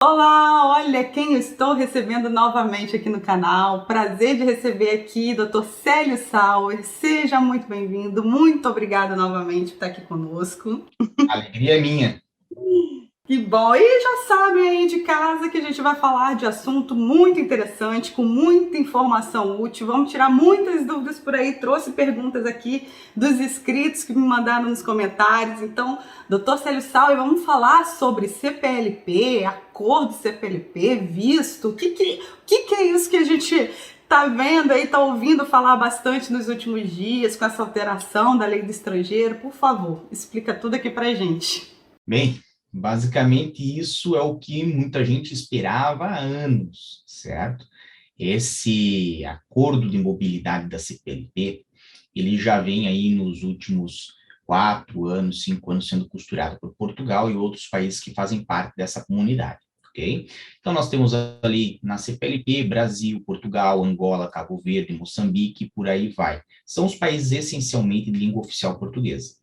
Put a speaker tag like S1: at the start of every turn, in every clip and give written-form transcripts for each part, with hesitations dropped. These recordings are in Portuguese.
S1: Olá, olha quem eu estou recebendo novamente aqui no canal. Prazer de receber aqui, Dr. Célio Sauer. Seja muito bem-vindo. Muito obrigada novamente por estar aqui conosco.
S2: Alegria é minha.
S1: Que bom! E já sabem aí de casa que a gente vai falar de assunto muito interessante, com muita informação útil. Vamos tirar muitas dúvidas por aí. Trouxe perguntas aqui dos inscritos que me mandaram nos comentários. Então, doutor Célio Sauer, vamos falar sobre CPLP, acordo CPLP, visto. O que é isso que a gente tá vendo aí, tá ouvindo falar bastante nos últimos dias com essa alteração da lei do estrangeiro? Por favor, explica tudo aqui pra gente.
S2: Bem, basicamente isso é o que muita gente esperava há anos, certo? Esse acordo de mobilidade da CPLP, ele já vem aí nos últimos 4 anos, 5 anos sendo costurado por Portugal e outros países que fazem parte dessa comunidade, ok? Então nós temos ali na CPLP, Brasil, Portugal, Angola, Cabo Verde, Moçambique, e por aí vai. São os países essencialmente de língua oficial portuguesa.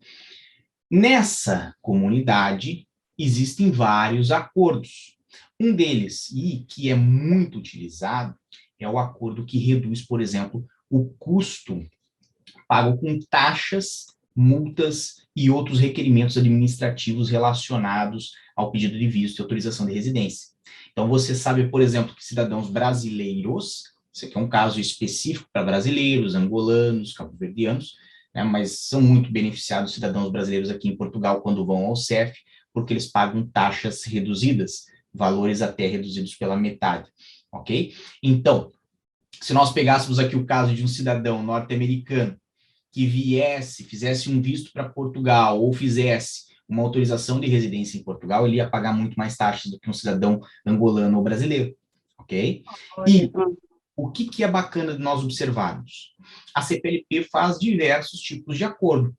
S2: Nessa comunidade, existem vários acordos. Um deles, e que é muito utilizado, é o acordo que reduz, por exemplo, o custo pago com taxas, multas e outros requerimentos administrativos relacionados ao pedido de visto e autorização de residência. Então, você sabe, por exemplo, que cidadãos brasileiros, isso aqui é um caso específico para brasileiros, angolanos, cabo-verdianos, né, mas são muito beneficiados cidadãos brasileiros aqui em Portugal quando vão ao CEF, porque eles pagam taxas reduzidas, valores até reduzidos pela metade, ok? Então, se nós pegássemos aqui o caso de um cidadão norte-americano que viesse, fizesse um visto para Portugal ou fizesse uma autorização de residência em Portugal, ele ia pagar muito mais taxas do que um cidadão angolano ou brasileiro, ok?
S1: Olha,
S2: E o que é bacana de nós observarmos? A CPLP faz diversos tipos de acordo.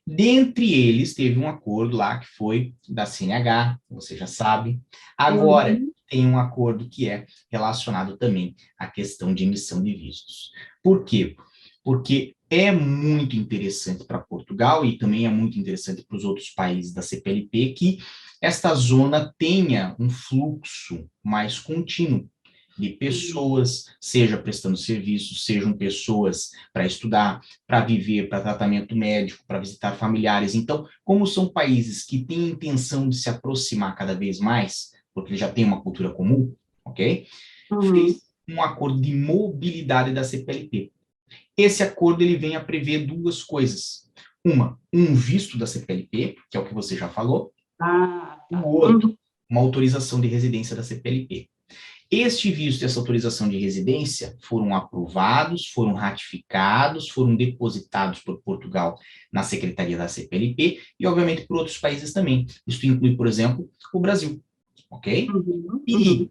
S2: Dentre eles, teve um acordo lá que foi da CNH, você já sabe. Agora,
S1: uhum.
S2: tem um acordo que é relacionado também à questão de emissão de vistos. Por quê? Porque é muito interessante para Portugal e também é muito interessante para os outros países da CPLP que esta zona tenha um fluxo mais contínuo de pessoas, seja prestando serviços, sejam pessoas para estudar, para viver, para tratamento médico, para visitar familiares. Então, como são países que têm a intenção de se aproximar cada vez mais, porque já tem uma cultura comum, ok?
S1: Uhum.
S2: Fez um acordo de mobilidade da CPLP. Esse acordo ele vem a prever duas coisas. Um visto da CPLP, que é o que você já falou,
S1: Ah,
S2: o
S1: tá.
S2: outro, uma autorização de residência da CPLP. Este visto e essa autorização de residência foram aprovados, foram ratificados, foram depositados por Portugal na Secretaria da CPLP e, obviamente, por outros países também. Isso inclui, por exemplo, o Brasil, ok?
S1: Uhum,
S2: E
S1: uhum.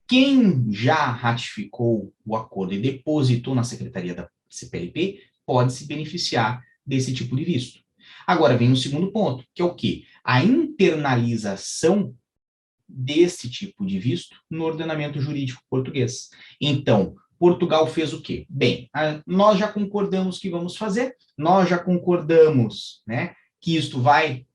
S2: quem já ratificou o acordo e depositou na Secretaria da CPLP pode se beneficiar desse tipo de visto. Agora vem o segundo ponto, que é o quê? A internalização desse tipo de visto no ordenamento jurídico português. Então, Portugal fez o quê? Bem, nós já concordamos que vamos fazer, nós já concordamos, né, que isto vai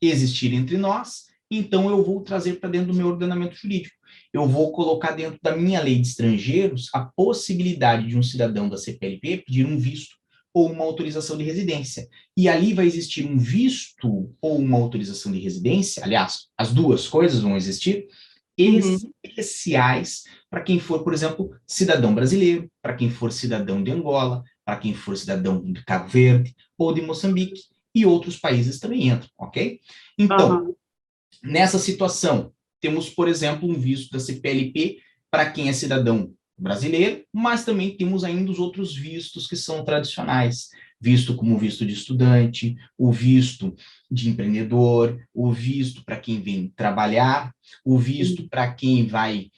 S2: existir entre nós, então eu vou trazer para dentro do meu ordenamento jurídico. Eu vou colocar dentro da minha lei de estrangeiros a possibilidade de um cidadão da CPLP pedir um visto ou uma autorização de residência. E ali vai existir um visto ou uma autorização de residência, aliás, as duas coisas vão existir,
S1: Uhum.
S2: especiais para quem for, por exemplo, cidadão brasileiro, para quem for cidadão de Angola, para quem for cidadão de Cabo Verde ou de Moçambique, e outros países também entram, ok? Então,
S1: Aham.
S2: nessa situação, temos, por exemplo, um visto da CPLP para quem é cidadão brasileiro, mas também temos ainda os outros vistos que são tradicionais, visto como visto de estudante, o visto de empreendedor, o visto para quem vem trabalhar, o visto para quem vai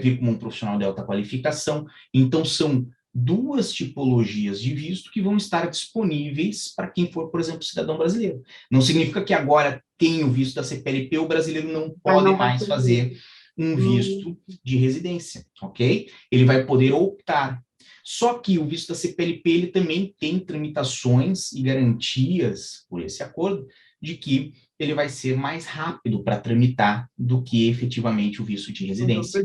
S2: vir como um profissional de alta qualificação. Então, são duas tipologias de visto que vão estar disponíveis para quem for, por exemplo, cidadão brasileiro. Não significa que agora tem o visto da CPLP, o brasileiro não
S1: Mas
S2: pode
S1: não vai
S2: mais
S1: poder.
S2: fazer um
S1: Hum,
S2: visto de residência, ok? Ele vai poder optar. Só que o visto da CPLP ele também tem tramitações e garantias por esse acordo de que ele vai ser mais rápido para tramitar do que efetivamente o visto de residência.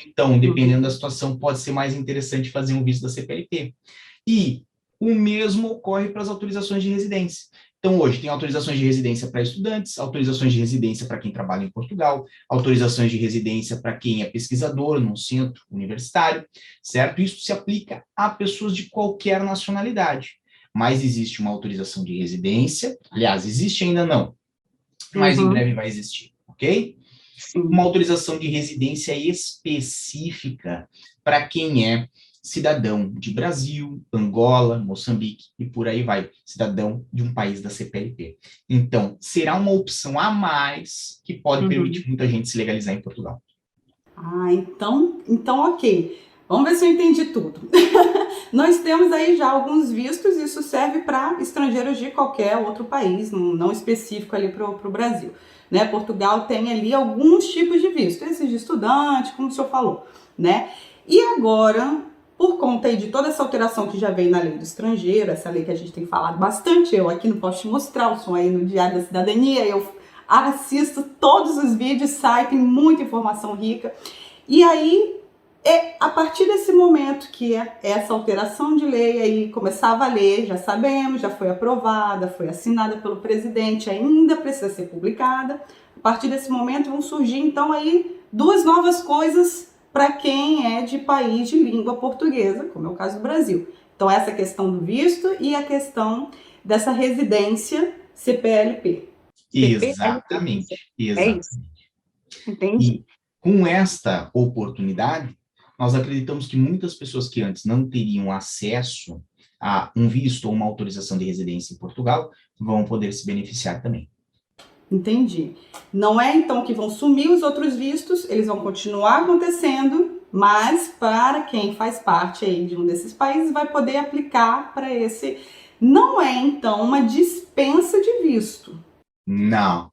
S2: Então, dependendo da situação, pode ser mais interessante fazer um visto da CPLP. E o mesmo ocorre para as autorizações de residência. Então, hoje, tem autorizações de residência para estudantes, autorizações de residência para quem trabalha em Portugal, autorizações de residência para quem é pesquisador num centro universitário, certo? Isso se aplica a pessoas de qualquer nacionalidade. Mas existe uma autorização de residência, aliás, existe ainda não, mas em breve vai existir, ok?
S1: Sim.
S2: Uma autorização de residência específica para quem é cidadão de Brasil, Angola, Moçambique e por aí vai, cidadão de um país da CPLP. Então, será uma opção a mais que pode permitir muita gente se legalizar em Portugal.
S1: Ah, então ok. Vamos ver se eu entendi tudo. Nós temos aí já alguns vistos, isso serve para estrangeiros de qualquer outro país, não específico ali para o Brasil. Né? Portugal tem ali alguns tipos de visto, esses de estudante, como o senhor falou. Né? E agora, por conta aí de toda essa alteração que já veio na lei do estrangeiro, essa lei que a gente tem falado bastante, eu aqui não posso te mostrar, o som aí no Diário da Cidadania, eu assisto todos os vídeos, sai, tem muita informação rica. E aí, a partir desse momento que essa alteração de lei aí começar a valer, já sabemos, já foi aprovada, foi assinada pelo presidente, ainda precisa ser publicada. A partir desse momento vão surgir então aí duas novas coisas para quem é de país de língua portuguesa, como é o caso do Brasil. Então essa questão do visto e a questão dessa residência CPLP.
S2: Exatamente, exatamente.
S1: É isso. Entendi.
S2: E com esta oportunidade, nós acreditamos que muitas pessoas que antes não teriam acesso a um visto ou uma autorização de residência em Portugal vão poder se beneficiar também.
S1: Entendi. Não é então que vão sumir os outros vistos, eles vão continuar acontecendo, mas para quem faz parte aí de um desses países vai poder aplicar para esse. Não é então uma dispensa de visto.
S2: Não.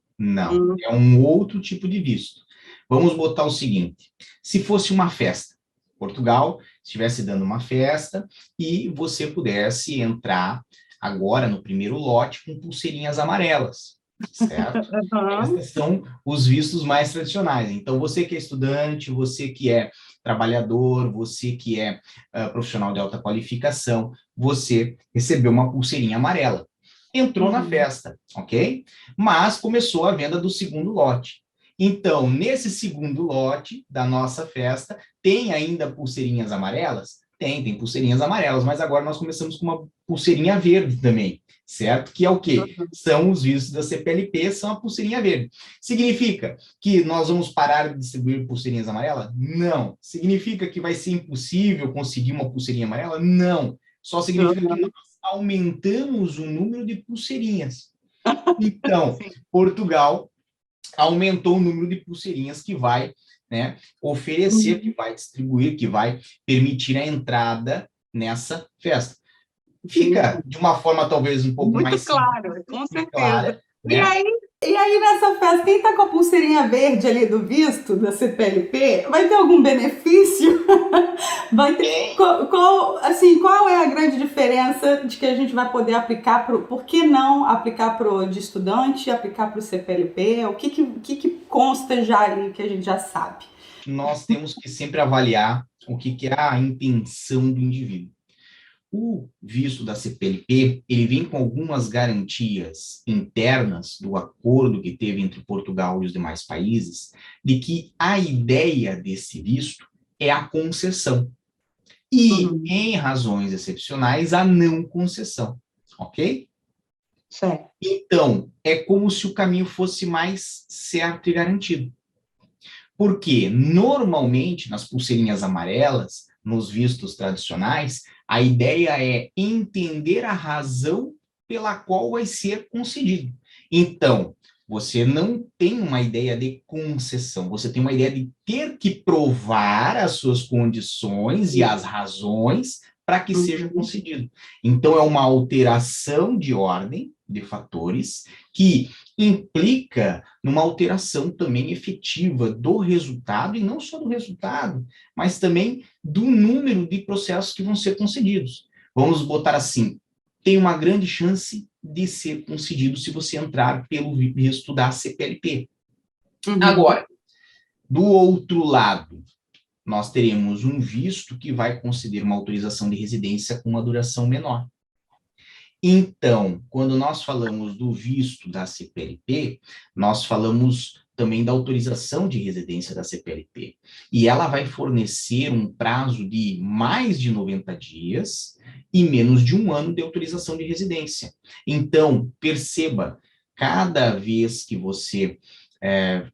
S2: É um outro tipo de visto. Vamos botar o seguinte: se fosse uma festa, Portugal estivesse dando uma festa e você pudesse entrar agora no primeiro lote com pulseirinhas amarelas, certo? Esses são os vistos mais tradicionais. Então, você que é estudante, você que é trabalhador, você que é profissional de alta qualificação, você recebeu uma pulseirinha amarela. Entrou na festa, ok? Mas começou a venda do segundo lote. Então, nesse segundo lote da nossa festa, tem ainda pulseirinhas amarelas? Tem pulseirinhas amarelas, mas agora nós começamos com uma pulseirinha verde também, certo? Que é o quê? São os vistos da CPLP, são a pulseirinha verde. Significa que nós vamos parar de distribuir pulseirinhas amarelas? Não. Significa que vai ser impossível conseguir uma pulseirinha amarela? Não. Só significa que nós aumentamos o número de pulseirinhas. Então, Portugal aumentou o número de pulseirinhas que vai, né, oferecer, que vai distribuir, que vai permitir a entrada nessa festa. Fica de uma forma talvez um pouco
S1: muito
S2: mais
S1: claro, com certeza.
S2: Clara, né?
S1: E aí nessa festa, quem tá com a pulseirinha verde ali do visto da CPLP, vai ter algum benefício? Vai ter, qual é a grande diferença de que a gente vai poder aplicar por que não aplicar pro de estudante, aplicar para o CPLP? O que consta já ali que a gente já sabe?
S2: Nós temos que sempre avaliar o que é a intenção do indivíduo. O visto da CPLP, ele vem com algumas garantias internas do acordo que teve entre Portugal e os demais países, de que a ideia desse visto é a concessão. E, em razões excepcionais, a não concessão. Ok?
S1: Certo.
S2: Então, é como se o caminho fosse mais certo e garantido. Porque, normalmente, nas pulseirinhas amarelas, nos vistos tradicionais, a ideia é entender a razão pela qual vai ser concedido. Então, você não tem uma ideia de concessão, você tem uma ideia de ter que provar as suas condições e as razões para que seja concedido. Então, é uma alteração de ordem de fatores que implica numa alteração também efetiva do resultado, e não só do resultado, mas também do número de processos que vão ser concedidos. Vamos botar assim, tem uma grande chance de ser concedido se você entrar pelo visto da CPLP.
S1: Uhum.
S2: Agora, do outro lado, nós teremos um visto que vai conceder uma autorização de residência com uma duração menor. Então, quando nós falamos do visto da CPLP, nós falamos também da autorização de residência da CPLP. E ela vai fornecer um prazo de mais de 90 dias e menos de 1 ano de autorização de residência. Então, perceba, cada vez que você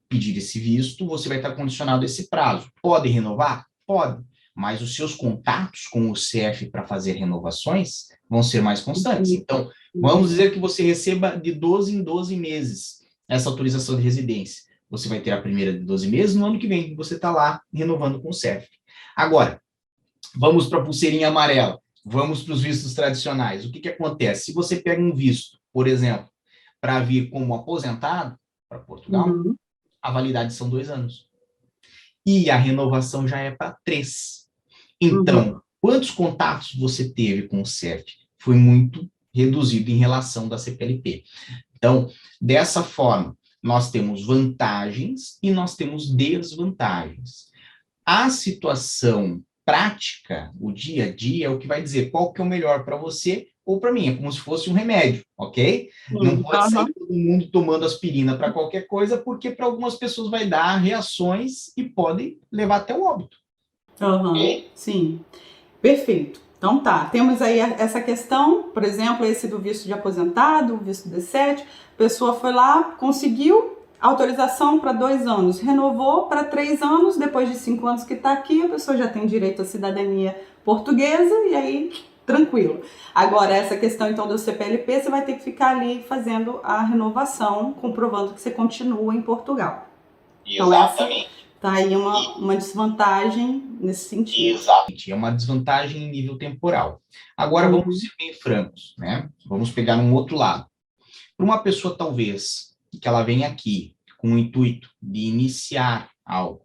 S2: pedir esse visto, você vai estar condicionado a esse prazo. Pode renovar? Pode. Mas os seus contatos com o CEF para fazer renovações vão ser mais constantes. Então, vamos dizer que você receba de 12 em 12 meses essa autorização de residência. Você vai ter a primeira de 12 meses, no ano que vem você está lá renovando com o CEF. Agora, vamos para a pulseirinha amarela, vamos para os vistos tradicionais. O que acontece? Se você pega um visto, por exemplo, para vir como aposentado para Portugal, a validade são 2 anos. E a renovação já é para 3. Então, quantos contatos você teve com o CEF? Foi muito reduzido em relação da CPLP. Então, dessa forma, nós temos vantagens e nós temos desvantagens. A situação prática, o dia a dia, é o que vai dizer qual que é o melhor para você ou para mim. É como se fosse um remédio, ok? Não pode sair todo mundo tomando aspirina para qualquer coisa, porque para algumas pessoas vai dar reações e pode levar até o óbito.
S1: Okay? Sim, perfeito. Então tá, temos aí essa questão, por exemplo, esse do visto de aposentado, o visto D7, a pessoa foi lá, conseguiu autorização para 2 anos, renovou para 3 anos, depois de 5 anos que está aqui, a pessoa já tem direito à cidadania portuguesa e aí, tranquilo. Agora, essa questão então do CPLP, você vai ter que ficar ali fazendo a renovação, comprovando que você continua em Portugal.
S2: Exatamente.
S1: Então, tá aí uma desvantagem nesse sentido.
S2: Exatamente, é uma desvantagem em nível temporal. Agora, vamos ser bem francos, né? Vamos pegar um outro lado. Para uma pessoa, talvez, que ela venha aqui com o intuito de iniciar algo,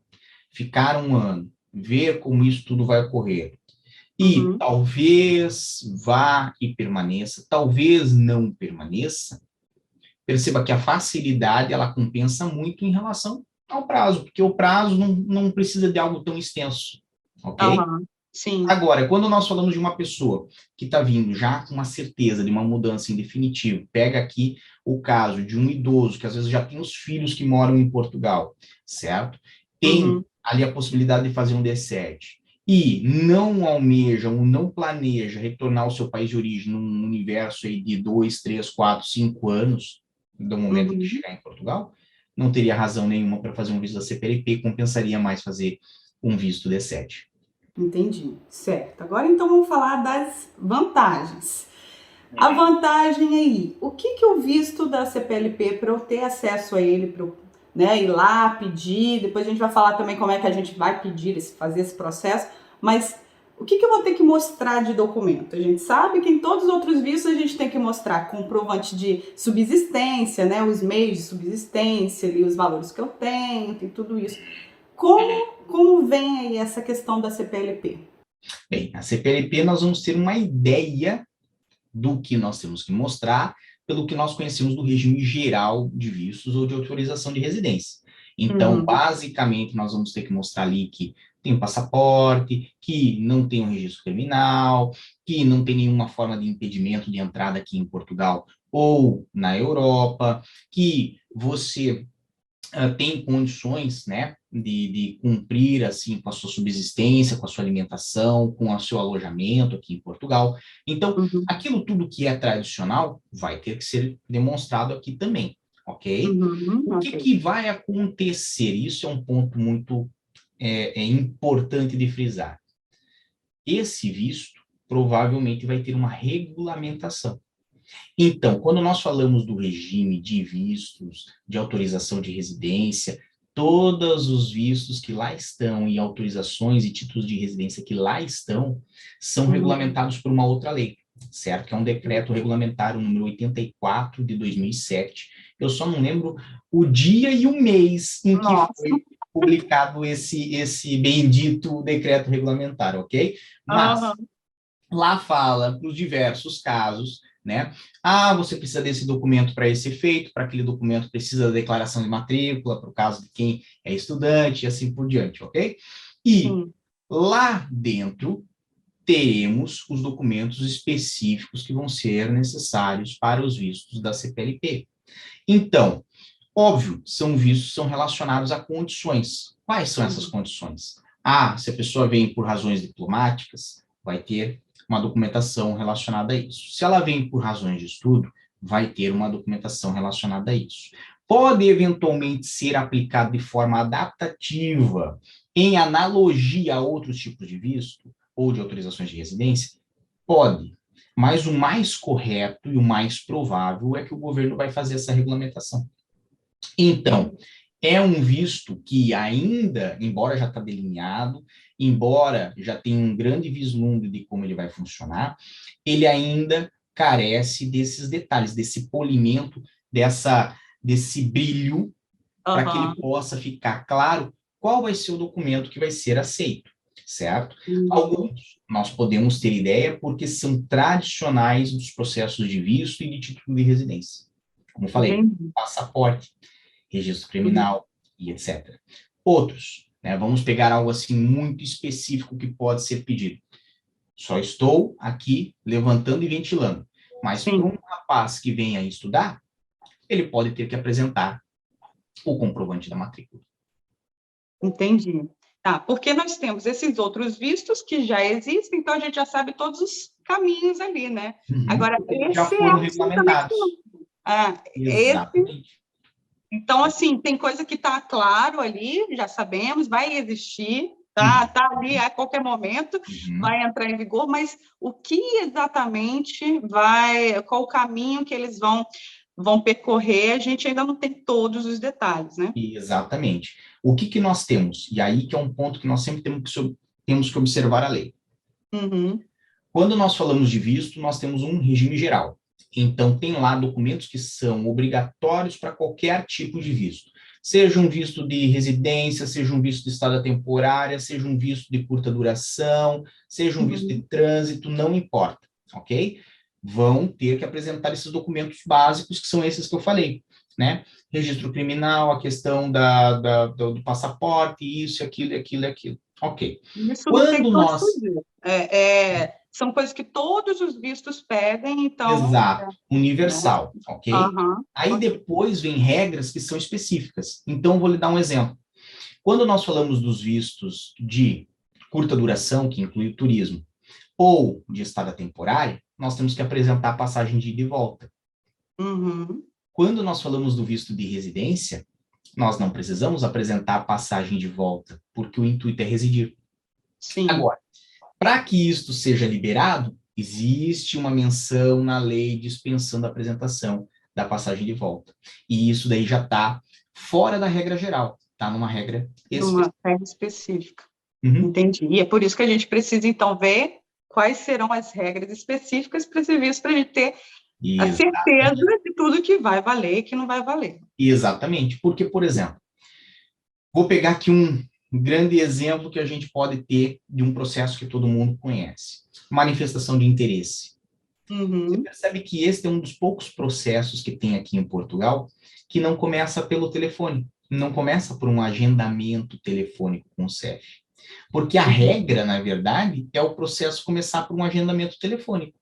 S2: ficar 1 ano, ver como isso tudo vai ocorrer, e talvez vá e permaneça, talvez não permaneça, perceba que a facilidade, ela compensa muito em relação ao prazo, porque o prazo não precisa de algo tão extenso, ok?
S1: Sim.
S2: Agora, quando nós falamos de uma pessoa que está vindo já com uma certeza de uma mudança em definitivo, pega aqui o caso de um idoso que às vezes já tem os filhos que moram em Portugal, certo? Tem ali a possibilidade de fazer um D7 e não almeja ou não planeja retornar ao seu país de origem num universo aí de 2, 3, 4, 5 anos do momento em que chegar em Portugal, não teria razão nenhuma para fazer um visto da CPLP, compensaria mais fazer um visto D7.
S1: Entendi, certo. Agora então vamos falar das vantagens. A vantagem aí, o que o visto da CPLP, para eu ter acesso a ele, para eu ir lá pedir, depois a gente vai falar também como é que a gente vai pedir, fazer esse processo, mas o que eu vou ter que mostrar de documento? A gente sabe que em todos os outros vistos a gente tem que mostrar comprovante de subsistência, né, os meios de subsistência, ali, os valores que eu tenho, tem tudo isso. Como vem aí essa questão da CPLP?
S2: Bem, a CPLP nós vamos ter uma ideia do que nós temos que mostrar pelo que nós conhecemos do regime geral de vistos ou de autorização de residência. Então, basicamente, nós vamos ter que mostrar ali que tem um passaporte, que não tem um registro criminal, que não tem nenhuma forma de impedimento de entrada aqui em Portugal ou na Europa, que você tem condições, né, de cumprir, assim, com a sua subsistência, com a sua alimentação, com o seu alojamento aqui em Portugal. Então, aquilo tudo que é tradicional vai ter que ser demonstrado aqui também, ok? O que vai acontecer? Isso é um ponto muito importante de frisar. Esse visto provavelmente vai ter uma regulamentação. Então, quando nós falamos do regime de vistos, de autorização de residência, todos os vistos que lá estão e autorizações e títulos de residência que lá estão, são regulamentados por uma outra lei, certo? Que é um decreto regulamentar, o número 84 de 2007. Eu só não lembro o dia e o mês em que foi publicado esse bendito decreto regulamentar, ok? Mas lá fala para os diversos casos, né? Ah, você precisa desse documento para esse efeito, para aquele documento precisa da declaração de matrícula, para o caso de quem é estudante, e assim por diante, ok? E
S1: Sim.
S2: lá dentro teremos os documentos específicos que vão ser necessários para os vistos da CPLP. Então, óbvio, são vistos, são relacionados a condições. Quais são essas condições? Ah, se a pessoa vem por razões diplomáticas, vai ter uma documentação relacionada a isso. Se ela vem por razões de estudo, vai ter uma documentação relacionada a isso. Pode eventualmente ser aplicado de forma adaptativa, em analogia a outros tipos de visto ou de autorizações de residência? Pode. Mas o mais correto e o mais provável é que o governo vai fazer essa regulamentação. Então, é um visto que ainda, embora já está delineado, embora já tenha um grande vislumbre de como ele vai funcionar, ele ainda carece desses detalhes, desse polimento, desse brilho, para que ele possa ficar claro qual vai ser o documento que vai ser aceito, certo? Alguns nós podemos ter ideia porque são tradicionais dos processos de visto e de título de residência. Como falei, passaporte, registro criminal e etc. Outros, né, vamos pegar algo assim muito específico que pode ser pedido. Só estou aqui levantando e ventilando, mas para um rapaz que venha estudar, ele pode ter que apresentar o comprovante da matrícula.
S1: Entendi. Tá, porque nós temos esses outros vistos que já existem, então a gente já sabe todos os caminhos ali, né? Agora,
S2: Eles já
S1: esse é
S2: foram
S1: absolutamente
S2: regulamentados.
S1: novo. Ah,
S2: Exatamente.
S1: Então, assim, tem coisa que está claro ali, já sabemos, vai existir, tá ali a qualquer momento, vai entrar em vigor, mas o que exatamente qual o caminho que eles vão percorrer, a gente ainda não tem todos os detalhes, né?
S2: Exatamente. O que nós temos? E aí que é um ponto que nós sempre temos que observar a lei. Quando nós falamos de visto, nós temos um regime geral. Então, tem lá documentos que são obrigatórios para qualquer tipo de visto. Seja um visto de residência, seja um visto de estada temporária, seja um visto de curta duração, seja um visto de trânsito, não importa, ok? Vão ter que apresentar esses documentos básicos, que são esses que eu falei, né? Registro criminal, a questão do passaporte, isso, aquilo, aquilo, aquilo. Ok.
S1: Isso não tem
S2: Quando
S1: para onde
S2: nós...
S1: fugir. São coisas que todos os vistos pedem, então...
S2: Exato, universal, ok? Aí
S1: ok.
S2: depois vem regras que são específicas. Então, eu vou lhe dar um exemplo. Quando nós falamos dos vistos de curta duração, que inclui o turismo, ou de estada temporária, nós temos que apresentar a passagem de ida e volta. Quando nós falamos do visto de residência, nós não precisamos apresentar a passagem de volta, porque o intuito é residir.
S1: Sim.
S2: Agora, para que isto seja liberado, existe uma menção na lei dispensando a apresentação da passagem de volta. E isso daí já está fora da regra geral, está numa regra específica.
S1: Numa regra específica. Entendi. E é por isso que a gente precisa, então, ver quais serão as regras específicas para esse visto, para a gente ter a certeza de tudo que vai valer e que não vai valer.
S2: Exatamente. Porque, por exemplo, vou pegar aqui um grande exemplo que a gente pode ter de um processo que todo mundo conhece. Manifestação de interesse. Você percebe que esse é um dos poucos processos que tem aqui em Portugal que não começa pelo telefone, não começa por um agendamento telefônico com o CEF. Porque a regra, na verdade, é o processo começar por um agendamento telefônico.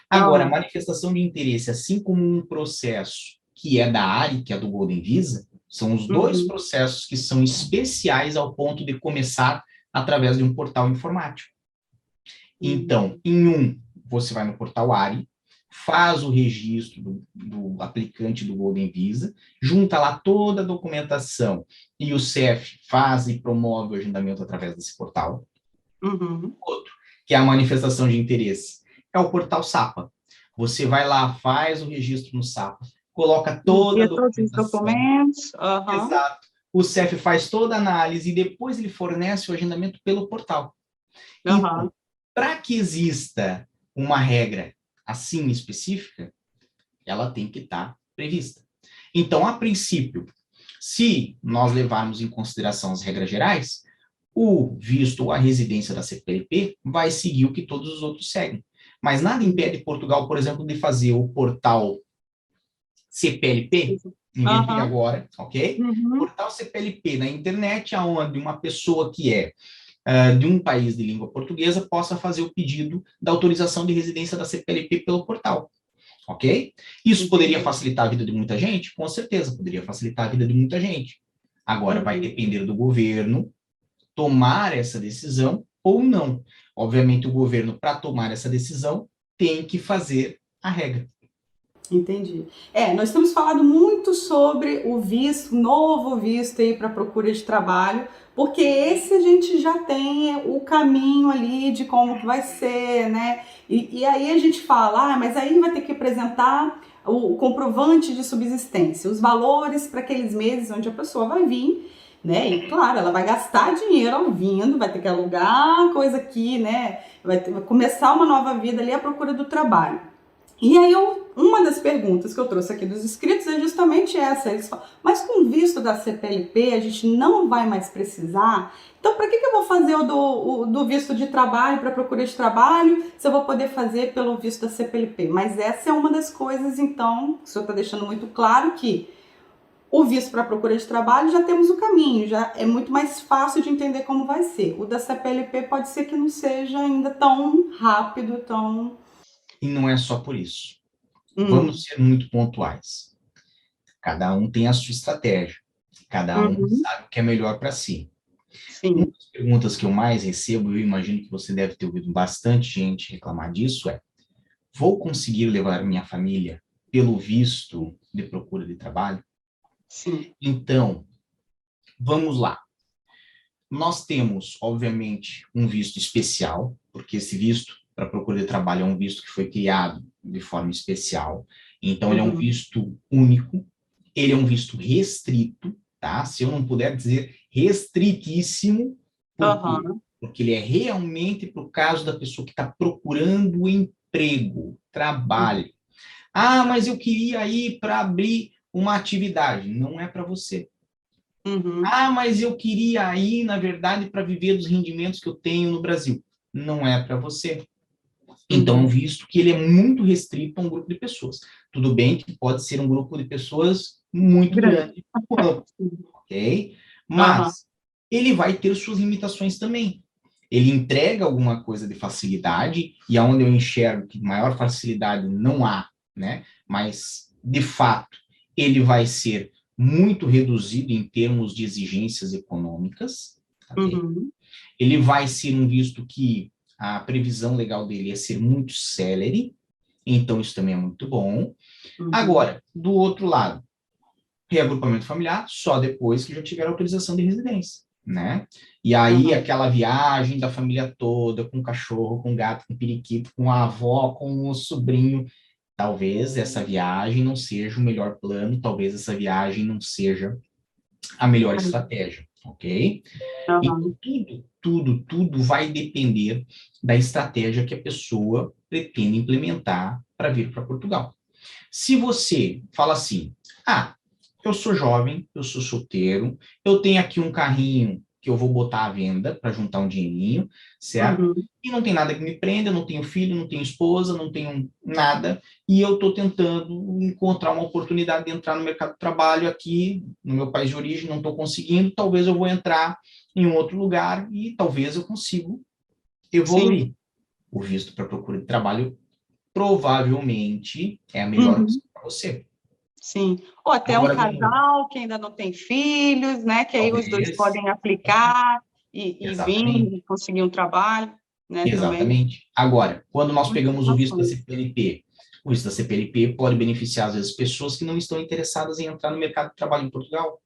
S2: Agora, a manifestação de interesse, assim como um processo que é da ARI, que é do Golden Visa, são os dois processos que são especiais ao ponto de começar através de um portal informático. Então, em um, você vai no portal ARI, faz o registro do aplicante do Golden Visa, junta lá toda a documentação e o CEF faz e promove o agendamento através desse portal. Outro, que é a manifestação de interesse, é o portal SAPA. Você vai lá, faz o registro no SAPA, coloca toda a documentação.
S1: Todos os documentos.
S2: Exato. O CEF faz toda a análise e depois ele fornece o agendamento pelo portal. Então, para que exista uma regra assim específica, ela tem que estar prevista. Então, a princípio, se nós levarmos em consideração as regras gerais, o visto ou a residência da CPLP vai seguir o que todos os outros seguem. Mas nada impede Portugal, por exemplo, de fazer o portal CPLP, inventei
S1: Aham.
S2: agora, ok?
S1: Uhum.
S2: Portal CPLP na internet, aonde uma pessoa que é de um país de língua portuguesa possa fazer o pedido da autorização de residência da CPLP pelo portal, ok? Isso poderia
S1: Entendi.
S2: facilitar a vida de muita gente? Com certeza, poderia facilitar a vida de muita gente. Agora, vai
S1: Uhum.
S2: depender do governo tomar essa decisão ou não. Obviamente, o governo, para tomar essa decisão, tem que fazer a regra.
S1: Entendi. Nós temos falado muito sobre o visto, novo visto aí para procura de trabalho, porque esse a gente já tem o caminho ali de como que vai ser, né? E aí a gente fala, mas aí vai ter que apresentar o comprovante de subsistência, os valores para aqueles meses onde a pessoa vai vir, né? E claro, ela vai gastar dinheiro vindo, vai ter que alugar coisa aqui, né? Vai começar uma nova vida ali à procura do trabalho. E aí, uma das perguntas que eu trouxe aqui dos inscritos é justamente essa. Eles falam, mas com visto da CPLP a gente não vai mais precisar? Então, para que eu vou fazer o do visto de trabalho, para procura de trabalho, se eu vou poder fazer pelo visto da CPLP? Mas essa é uma das coisas, então, o senhor está deixando muito claro que o visto para procura de trabalho já temos o caminho, já é muito mais fácil de entender como vai ser. O da CPLP pode ser que não seja ainda tão rápido, tão.
S2: E não é só por isso. Vamos ser muito pontuais. Cada um tem a sua estratégia. Cada um
S1: Uhum.
S2: sabe o que é melhor para si. Uma
S1: Sim.
S2: das perguntas que eu mais recebo, eu imagino que você deve ter ouvido bastante gente reclamar disso, vou conseguir levar minha família pelo visto de procura de trabalho?
S1: Sim.
S2: Então, vamos lá. Nós temos, obviamente, um visto especial, porque esse visto para procura de trabalho é um visto que foi criado de forma especial. Então, ele é um
S1: Uhum.
S2: visto único, ele é um visto restrito, tá? Se eu não puder dizer restritíssimo, por quê?
S1: Aham.
S2: Porque ele é realmente para o caso da pessoa que está procurando emprego, trabalho. Ah, mas eu queria ir para abrir uma atividade. Não é para você.
S1: Uhum.
S2: Ah, mas eu queria ir, na verdade, para viver dos rendimentos que eu tenho no Brasil. Não é para você. Então,
S1: Uhum.
S2: visto que ele é muito restrito a um grupo de pessoas. Tudo bem que pode ser um grupo de pessoas muito
S1: Grande.
S2: grande, ok?
S1: Aham.
S2: Mas ele vai ter suas limitações também. Ele entrega alguma coisa de facilidade, e aonde eu enxergo que maior facilidade não há, né? Mas, de fato, ele vai ser muito reduzido em termos de exigências econômicas, ok?
S1: Uhum.
S2: Ele vai ser um visto que a previsão legal dele é ser muito célere, então isso também é muito bom.
S1: Uhum.
S2: Agora, do outro lado, reagrupamento familiar só depois que já tiver autorização de residência, né? E aí
S1: Aham.
S2: aquela viagem da família toda, com cachorro, com gato, com periquito, com a avó, com o sobrinho, talvez essa viagem não seja o melhor plano, talvez essa viagem não seja a melhor estratégia, ok? Então,
S1: Aham.
S2: tudo vai depender da estratégia que a pessoa pretende implementar para vir para Portugal. Se você fala assim, eu sou jovem, eu sou solteiro, eu tenho aqui um carrinho que eu vou botar à venda para juntar um dinheirinho, certo?
S1: Uhum.
S2: E não tem nada que me prenda, eu não tenho filho, não tenho esposa, não tenho nada, e eu estou tentando encontrar uma oportunidade de entrar no mercado de trabalho aqui, no meu país de origem, não estou conseguindo, talvez eu vou entrar em um outro lugar e talvez eu consiga
S1: Sim.
S2: evoluir. O visto para procura de trabalho provavelmente é a melhor
S1: Uhum.
S2: opção para você.
S1: Sim. Ou até um
S2: Agora vamos lá.
S1: casal que ainda não tem filhos, né? Que aí os dois
S2: Talvez,
S1: podem aplicar e vir
S2: exatamente,
S1: e conseguir um trabalho, né? Também.
S2: exatamente. Agora, quando nós
S1: Muitas
S2: pegamos o visto da
S1: situações.
S2: CPLP, o visto da CPLP pode beneficiar, às vezes, pessoas que não estão interessadas em entrar no mercado de trabalho em Portugal,
S1: Aham.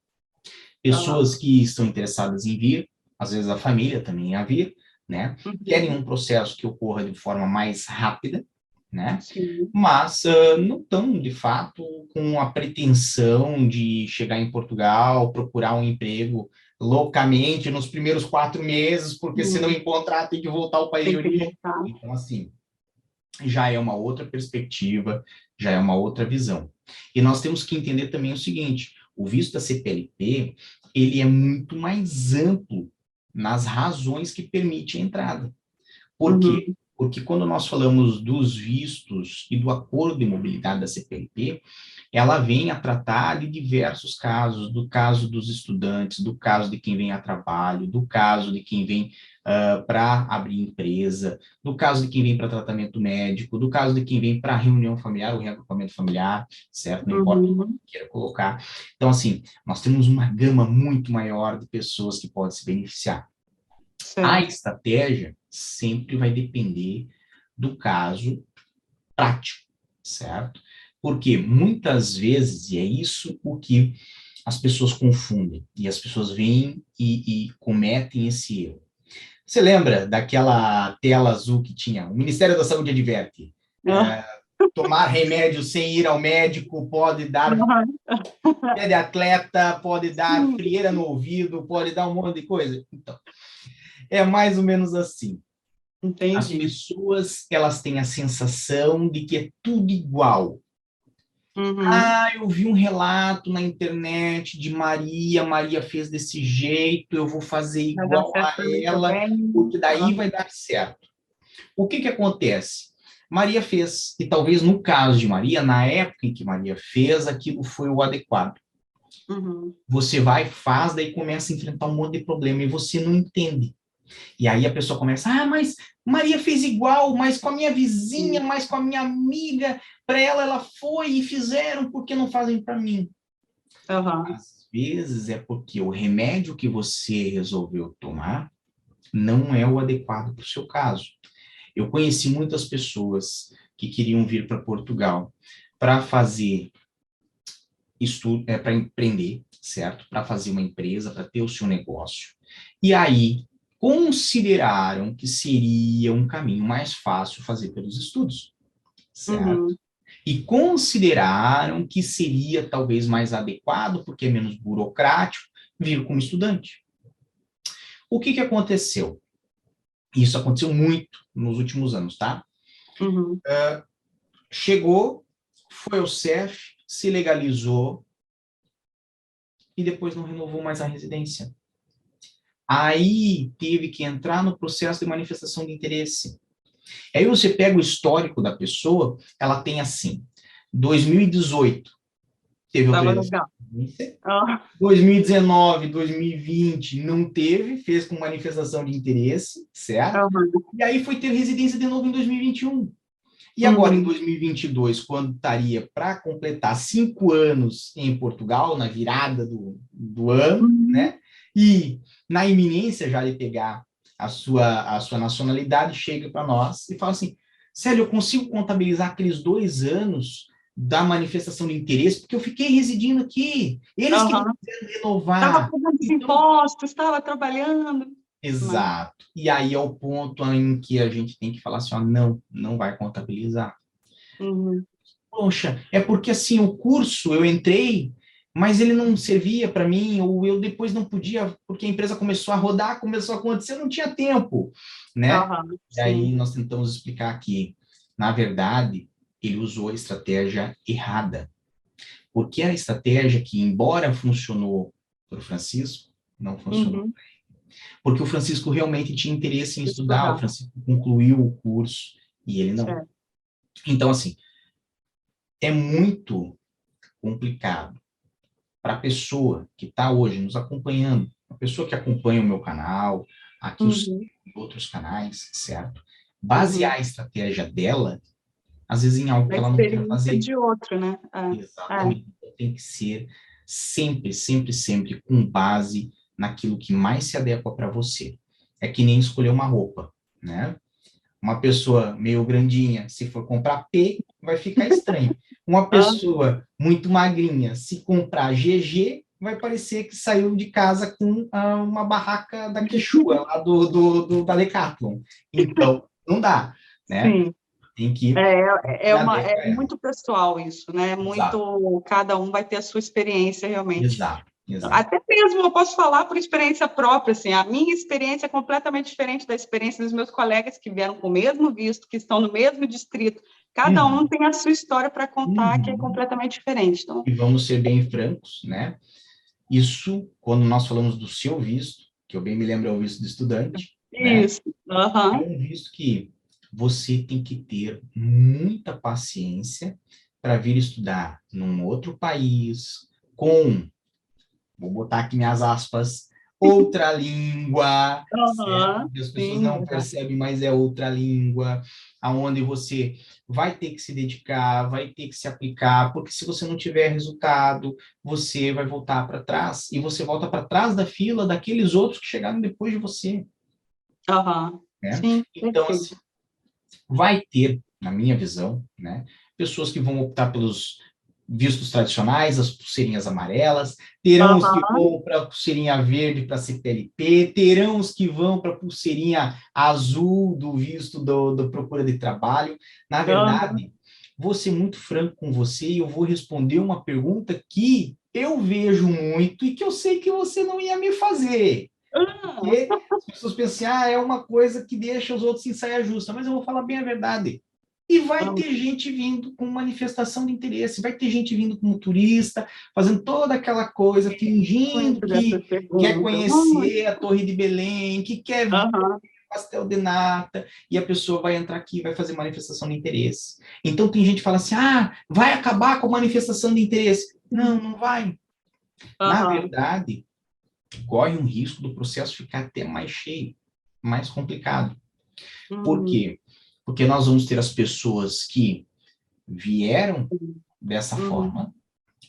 S2: pessoas que estão interessadas em vir, às vezes a família também a vir, né? Querem
S1: Uhum.
S2: um processo que ocorra de forma mais rápida, né?
S1: Sim.
S2: Mas não estão, de fato, com a pretensão de chegar em Portugal, procurar um emprego loucamente nos primeiros 4 meses, porque se não
S1: Uhum.
S2: encontrar, tem que voltar ao país de
S1: Tem que
S2: origem.
S1: voltar.
S2: Então, assim, já é uma outra perspectiva, já é uma outra visão. E nós temos que entender também o seguinte, o visto da CPLP, ele é muito mais amplo nas razões que permite a entrada. Por
S1: Uhum.
S2: quê? Porque quando nós falamos dos vistos e do acordo de mobilidade da CPLP, ela vem a tratar de diversos casos, do caso dos estudantes, do caso de quem vem a trabalho, do caso de quem vem para abrir empresa, do caso de quem vem para tratamento médico, do caso de quem vem para reunião familiar ou reagrupamento familiar, certo? Não importa o
S1: Uhum.
S2: que queira colocar. Então, assim, nós temos uma gama muito maior de pessoas que podem se beneficiar. A
S1: Certo.
S2: estratégia sempre vai depender do caso prático, certo? Porque muitas vezes, e é isso o que as pessoas confundem, e as pessoas vêm e cometem esse erro. Você lembra daquela tela azul que tinha? O Ministério da Saúde adverte.
S1: Ah,
S2: Tomar remédio sem ir ao médico pode dar
S1: uhum.
S2: pé de atleta, pode dar
S1: Sim,
S2: frieira no ouvido, pode dar um monte de coisa. Então, é mais ou menos assim. As
S1: entendi.
S2: pessoas, elas têm a sensação de que é tudo igual.
S1: Uhum.
S2: Ah, eu vi um relato na internet de Maria, Maria fez desse jeito, eu vou fazer
S1: Vai dar
S2: igual
S1: certo
S2: a
S1: para mim
S2: ela,
S1: também.
S2: porque daí vai dar certo. O que que acontece? Maria fez, e talvez no caso de Maria, na época em que Maria fez, aquilo foi o adequado.
S1: Uhum.
S2: Você vai, faz, daí começa a enfrentar um monte de problema e você não entende. E aí a pessoa começa, ah, mas Maria fez igual, mas com a minha vizinha,
S1: Sim.
S2: mas com a minha amiga, para ela foi e fizeram, por que não fazem para mim?
S1: Uhum.
S2: Às vezes é porque o remédio que você resolveu tomar não é o adequado para o seu caso. Eu conheci muitas pessoas que queriam vir para Portugal para fazer estudo, para empreender, certo? Para fazer uma empresa, para ter o seu negócio. E aí consideraram que seria um caminho mais fácil fazer pelos estudos, certo?
S1: Uhum.
S2: E consideraram que seria talvez mais adequado, porque é menos burocrático, vir como estudante. O que que aconteceu? Isso aconteceu muito nos últimos anos, tá?
S1: Uhum.
S2: Chegou, foi ao CEF, se legalizou e depois não renovou mais a residência. Aí teve que entrar no processo de manifestação de interesse. Aí você pega o histórico da pessoa, ela tem assim, 2018 teve
S1: Tava
S2: autorização
S1: legal.
S2: de residência,
S1: Ah.
S2: 2019, 2020 não teve, fez com manifestação de interesse, certo?
S1: Uhum.
S2: E aí foi ter residência de novo em 2021. E agora, em
S1: Uhum.
S2: 2022, quando estaria para completar 5 anos em Portugal, na virada do ano,
S1: Uhum.
S2: né? E na iminência já de pegar a sua nacionalidade, chega para nós e fala assim: Célio, eu consigo contabilizar aqueles 2 anos da manifestação de interesse, porque eu fiquei residindo aqui, eles que não
S1: Uhum.
S2: quiseram
S1: Estava
S2: renovar.
S1: pagando os
S2: Então,
S1: impostos, estava trabalhando. Mas,
S2: exato. E aí é o ponto em que a gente tem que falar assim: ó, não, não vai contabilizar.
S1: uhum.
S2: Poxa, é porque assim, o curso eu entrei, mas ele não servia para mim, ou eu depois não podia, porque a empresa começou a rodar, começou a acontecer, eu não tinha tempo, né?
S1: Uhum.
S2: E aí
S1: Sim.
S2: nós tentamos explicar que, na verdade, ele usou a estratégia errada, porque a estratégia que, embora funcionou para o Francisco, não funcionou.
S1: Uhum.
S2: Porque o Francisco realmente tinha interesse em estudar, o
S1: Estudar.
S2: Francisco concluiu o curso e ele não.
S1: Certo.
S2: Então, assim, é muito complicado para a pessoa que está hoje nos acompanhando, a pessoa que acompanha o meu canal, aqui os
S1: Uhum.
S2: outros canais, certo?
S1: Uhum.
S2: Basear a estratégia dela, às vezes, em algo
S1: Da
S2: que ela não quer
S1: experiência
S2: fazer.
S1: de outro, né? É.
S2: Exatamente. Então, tem que ser sempre, sempre, sempre com base naquilo que mais se adequa para você. É que nem escolher uma roupa, né? Uma pessoa meio grandinha, se for comprar P, vai ficar estranho. Uma
S1: Ah,
S2: pessoa muito magrinha, se comprar GG, vai parecer que saiu de casa com uma barraca da Quechua, lá da Decathlon. Então, não dá, né?
S1: sim.
S2: Tem que
S1: É,
S2: se
S1: é
S2: adequa a ela.
S1: muito pessoal isso, né?
S2: Exato,
S1: Muito, cada um vai ter a sua experiência realmente.
S2: exato, exato.
S1: Até mesmo eu posso falar por experiência própria, assim, a minha experiência é completamente diferente da experiência dos meus colegas que vieram com o mesmo visto, que estão no mesmo distrito. Cada um
S2: Uhum,
S1: tem a sua história para contar, que é
S2: uhum.
S1: completamente diferente. Então,
S2: E vamos ser bem francos, né? Isso, quando nós falamos do seu visto, que eu bem me lembro é o visto de estudante, né?
S1: isso.
S2: É
S1: Aham.
S2: um visto que você tem que ter muita paciência para vir estudar num outro país, com, vou botar aqui minhas aspas, outra língua, certo?
S1: Aham,
S2: Que as pessoas
S1: sim,
S2: não
S1: verdade.
S2: percebem, mas é outra língua, aonde você vai ter que se dedicar, vai ter que se aplicar, porque se você não tiver resultado, você vai voltar para trás, e você volta para trás da fila daqueles outros que chegaram depois de você,
S1: Aham,
S2: né?
S1: sim,
S2: Então, assim,
S1: perfeito.
S2: vai ter, na minha visão, né, pessoas que vão optar pelos vistos tradicionais, as pulseirinhas amarelas, terão os que
S1: Aham,
S2: vão para a pulseirinha verde para CPLP, terão os que vão para a pulseirinha azul do visto do procura de trabalho. Na
S1: aham.
S2: verdade, vou ser muito franco com você e eu vou responder uma pergunta que eu vejo muito e que eu sei que você não ia me fazer.
S1: Ah,
S2: Porque as pessoas pensam, assim, é uma coisa que deixa os outros em saia justa, mas eu vou falar bem a verdade. E vai
S1: ah,
S2: ter gente vindo com manifestação de interesse, vai ter gente vindo como turista, fazendo toda aquela coisa, fingindo
S1: muito dessas
S2: que quer
S1: perguntas.
S2: conhecer a Torre de Belém, que quer ver
S1: Aham,
S2: o pastel de nata, e a pessoa vai entrar aqui e vai fazer manifestação de interesse. Então tem gente que fala assim, vai acabar com a manifestação de interesse. Não, não vai. Na
S1: aham.
S2: verdade, corre um risco do processo ficar até mais cheio, mais complicado. Por
S1: Uhum,
S2: quê? Porque nós vamos ter as pessoas que vieram dessa
S1: uhum,
S2: forma,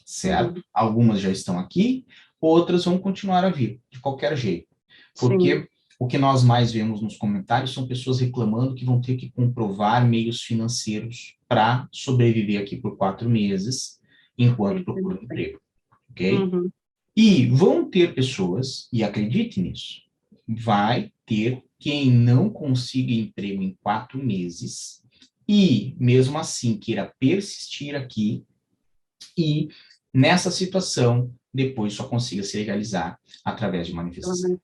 S2: certo?
S1: uhum.
S2: Algumas já estão aqui, outras vão continuar a vir, de qualquer jeito.
S1: Sim,
S2: Porque o que nós mais vemos nos comentários são pessoas reclamando que vão ter que comprovar meios financeiros para sobreviver aqui por 4 meses, enquanto procuram um
S1: interessante.
S2: emprego, ok?
S1: Uhum,
S2: E vão ter pessoas, e acredite nisso, vai ter quem não consiga emprego em 4 meses e, mesmo assim, queira persistir aqui e, nessa situação, depois só consiga se legalizar através de manifestação.
S1: uhum.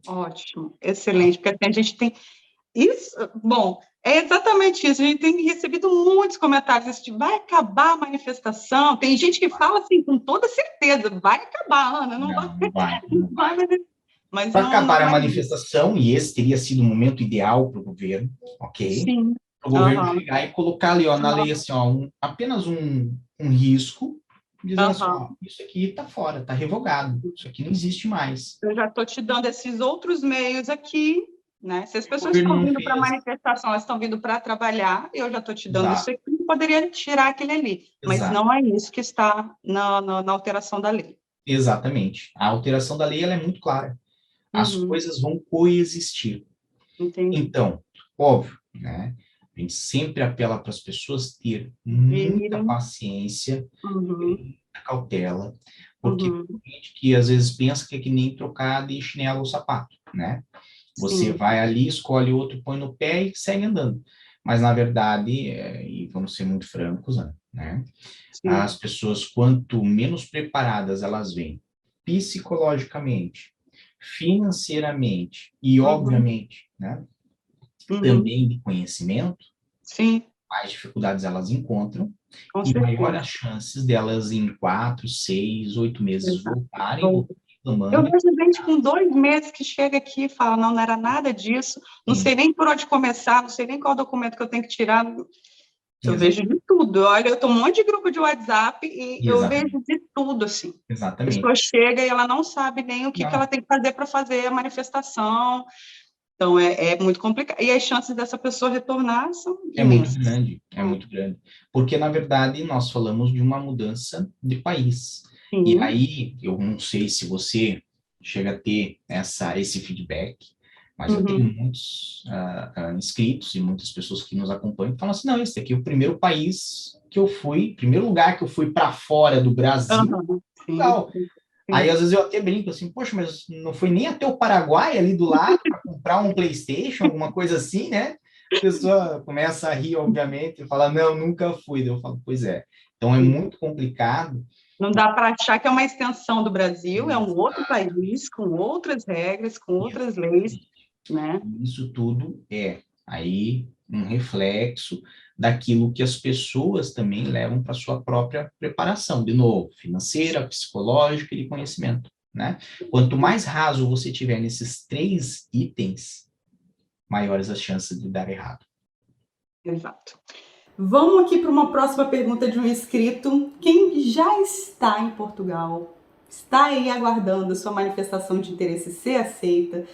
S1: Ótimo, excelente, porque assim, a gente tem isso, bom, é exatamente isso. A gente tem recebido muitos comentários assim, de, vai acabar a manifestação. Tem gente que fala assim com toda certeza, vai acabar, Ana, não vai,
S2: Não, não vai,
S1: não
S2: não vai.
S1: vai, mas
S2: Para
S1: não, não
S2: acabar a
S1: é isso.
S2: manifestação, e esse teria sido o momento ideal para o governo, ok?
S1: Sim,
S2: Para o governo
S1: aham,
S2: chegar e colocar ali, ó, na lei, assim, ó, apenas um risco, dizendo assim, ó,
S1: aham.
S2: isso aqui está fora, está revogado, isso aqui não existe mais.
S1: Eu já estou te dando esses outros meios aqui, né? Se as
S2: O
S1: pessoas
S2: governo
S1: estão
S2: não
S1: vindo para a
S2: fez.
S1: manifestação, elas estão vindo para trabalhar, eu já estou te dando isso
S2: Exato,
S1: aqui, eu poderia tirar aquele ali, mas
S2: exato,
S1: não é isso que está na alteração da lei.
S2: exatamente. A alteração da lei, ela é muito clara. As
S1: Uhum,
S2: coisas vão coexistir.
S1: entendi.
S2: Então, óbvio, né? A gente sempre apela para as pessoas ter muita
S1: Virem,
S2: paciência,
S1: uhum,
S2: muita cautela, porque
S1: uhum,
S2: tem gente que às vezes pensa que é que nem trocar de chinelo ou sapato, né? Você
S1: sim,
S2: vai ali, escolhe outro, põe no pé e segue andando. Mas, na verdade, e vamos ser muito francos, né?
S1: sim,
S2: As pessoas, quanto menos preparadas elas vêm, psicologicamente, financeiramente e,
S1: uhum,
S2: obviamente, né,
S1: uhum,
S2: também de conhecimento,
S1: sim,
S2: mais dificuldades elas encontram
S1: com
S2: e maior
S1: certeza.
S2: as chances delas em 4, 6, 8 meses
S1: Exato.
S2: voltarem,
S1: Bom,
S2: voltarem
S1: eu
S2: reclamando.
S1: vejo gente com 2 meses que chega aqui e fala, não, não era nada disso, não sei
S2: Sim,
S1: nem por onde começar, não sei nem qual documento que eu tenho que tirar. Eu
S2: exa
S1: vejo de tudo. Olha, eu estou um monte de grupo de WhatsApp e eu
S2: exatamente,
S1: vejo de tudo, assim. A
S2: exatamente.
S1: pessoa chega e ela não sabe nem o que ela
S2: Não,
S1: tem que fazer para fazer a manifestação. Então, é muito complicado. E as chances dessa pessoa retornar são
S2: é muito
S1: imensas.
S2: grande, é muito grande. Porque, na verdade, nós falamos de uma mudança de país. E
S1: Sim.
S2: aí, eu não sei se você chega a ter esse feedback, mas eu tenho
S1: Uhum.
S2: muitos inscritos e muitas pessoas que nos acompanham que falam assim, não, esse aqui é o primeiro país que eu fui, primeiro lugar que eu fui para fora do Brasil,
S1: Uhum. Sim,
S2: Portugal. Aí,
S1: sim.
S2: às vezes, eu até brinco assim, poxa, mas não foi nem até o Paraguai ali do lado para comprar um PlayStation, alguma coisa assim, né? A pessoa começa a rir, obviamente, e fala, não, nunca fui. Daí eu falo, pois é. Então, é muito complicado.
S1: Não dá para achar que é uma extensão do Brasil, é um outro país, com outras regras, com outras leis, né?
S2: Isso tudo é aí um reflexo daquilo que as pessoas também levam para sua própria preparação, de novo, financeira, psicológica e de conhecimento, né? Quanto mais raso você tiver nesses 3 itens, maiores as chances de dar errado.
S1: Exato. Vamos aqui para uma próxima pergunta de um inscrito. Quem já está em Portugal, está aí aguardando a sua manifestação de interesse ser aceita,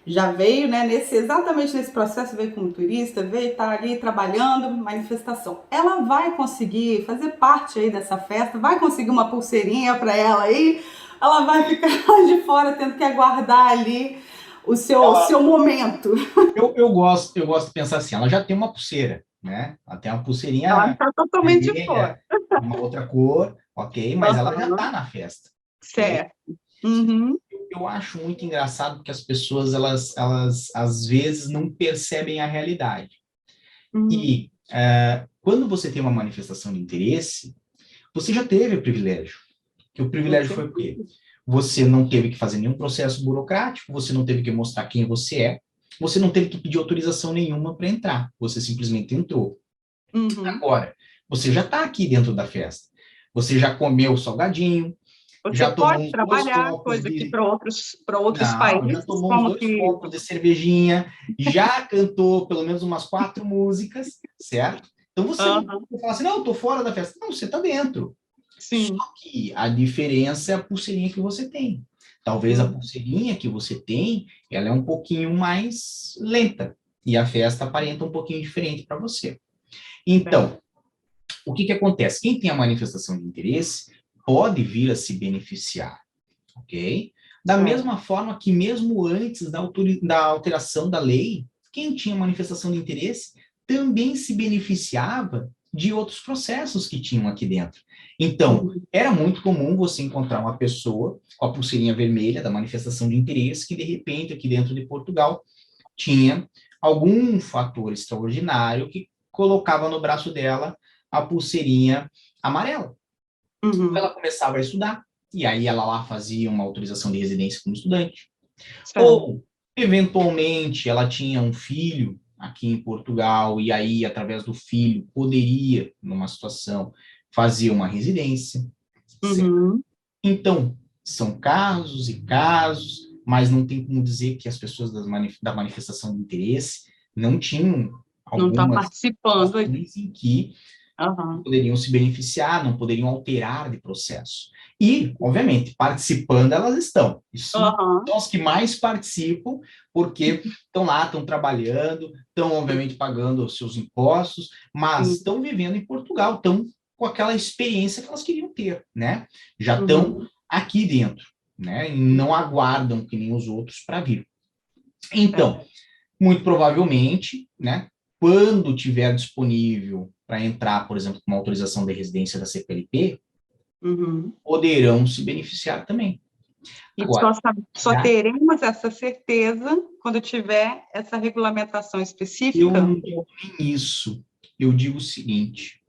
S1: já veio, né, exatamente nesse processo, veio como turista, veio estar ali trabalhando, manifestação. Ela vai conseguir fazer parte aí dessa festa, vai conseguir uma pulseirinha para ela aí, ela vai ficar de fora tendo que aguardar ali o seu momento.
S2: Eu gosto de pensar assim, ela já tem uma pulseira, né? Ela tem uma
S1: Ela
S2: pulseirinha
S1: está totalmente de fora.
S2: vermelha, de uma outra cor, ok, mas ela já está na festa, ok?
S1: Certo. Uhum.
S2: Eu acho muito engraçado porque as pessoas, elas às vezes não percebem a realidade.
S1: Uhum.
S2: E quando você tem uma manifestação de interesse, você já teve o privilégio. Que o privilégio foi o quê? Você não teve que fazer nenhum processo burocrático, você não teve que mostrar quem você é, você não teve que pedir autorização nenhuma para entrar, você simplesmente entrou.
S1: Uhum.
S2: Agora, você já está aqui dentro da festa, você já comeu o salgadinho,
S1: Você
S2: já tomou
S1: pode
S2: uns dois
S1: trabalhar,
S2: copos
S1: coisa que
S2: de.
S1: para outros
S2: Não, já
S1: países,
S2: tomou uns
S1: como
S2: dois
S1: que.
S2: copos de cervejinha, já cantou pelo menos umas 4 músicas, certo? Então você não
S1: Aham,
S2: pode falar assim, não, eu tô fora da festa. Não, você está dentro. Só
S1: sim.
S2: que a diferença é a pulseirinha que você tem. Talvez a
S1: Uhum.
S2: pulseirinha que você tem, ela é um pouquinho mais lenta. E a festa aparenta um pouquinho diferente para você. Então, o que acontece? Quem tem a manifestação de interesse pode vir a se beneficiar, ok? Da
S1: Certo.
S2: mesma forma que mesmo antes da alteração da lei, quem tinha manifestação de interesse também se beneficiava de outros processos que tinham aqui dentro. Então,
S1: Uhum.
S2: era muito comum você encontrar uma pessoa com a pulseirinha vermelha da manifestação de interesse que, de repente, aqui dentro de Portugal, tinha algum fator extraordinário que colocava no braço dela a pulseirinha amarela.
S1: Uhum.
S2: Ela começava a estudar, e aí ela lá fazia uma autorização de residência como estudante.
S1: Certo.
S2: Ou, eventualmente, ela tinha um filho aqui em Portugal, e aí, através do filho, poderia, numa situação, fazer uma residência. Certo?
S1: Uhum.
S2: Então, são casos e casos, mas não tem como dizer que as pessoas da manifestação de interesse não tinham
S1: Não está
S2: algumas
S1: participando aí.
S2: situações em que
S1: Aham.
S2: poderiam se beneficiar, não poderiam alterar de processo. E, obviamente, participando elas estão. Isso
S1: Aham.
S2: são os que mais participam, porque estão lá, estão trabalhando, estão, obviamente, pagando os seus impostos, mas
S1: Sim.
S2: estão vivendo em Portugal, estão com aquela experiência que elas queriam ter, né? Já estão
S1: Uhum.
S2: aqui dentro, né? E não aguardam que nem os outros para vir. Então,
S1: É.
S2: muito provavelmente, né, quando tiver disponível para entrar, por exemplo, com uma autorização de residência da CPLP,
S1: Uhum.
S2: poderão se beneficiar também.
S1: E
S2: Agora,
S1: só
S2: já
S1: teremos essa certeza quando tiver essa regulamentação
S2: eu
S1: específica?
S2: não digo nem isso, eu digo o seguinte: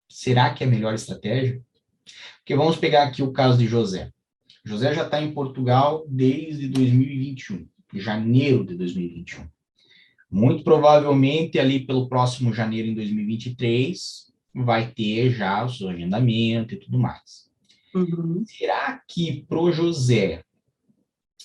S2: será que é a melhor estratégia? Porque vamos pegar aqui o caso de José. José já está em Portugal desde 2021, janeiro de 2021. Muito provavelmente, ali pelo próximo janeiro em 2023, vai ter já o seu agendamento e tudo mais.
S1: Uhum.
S2: Será que para o José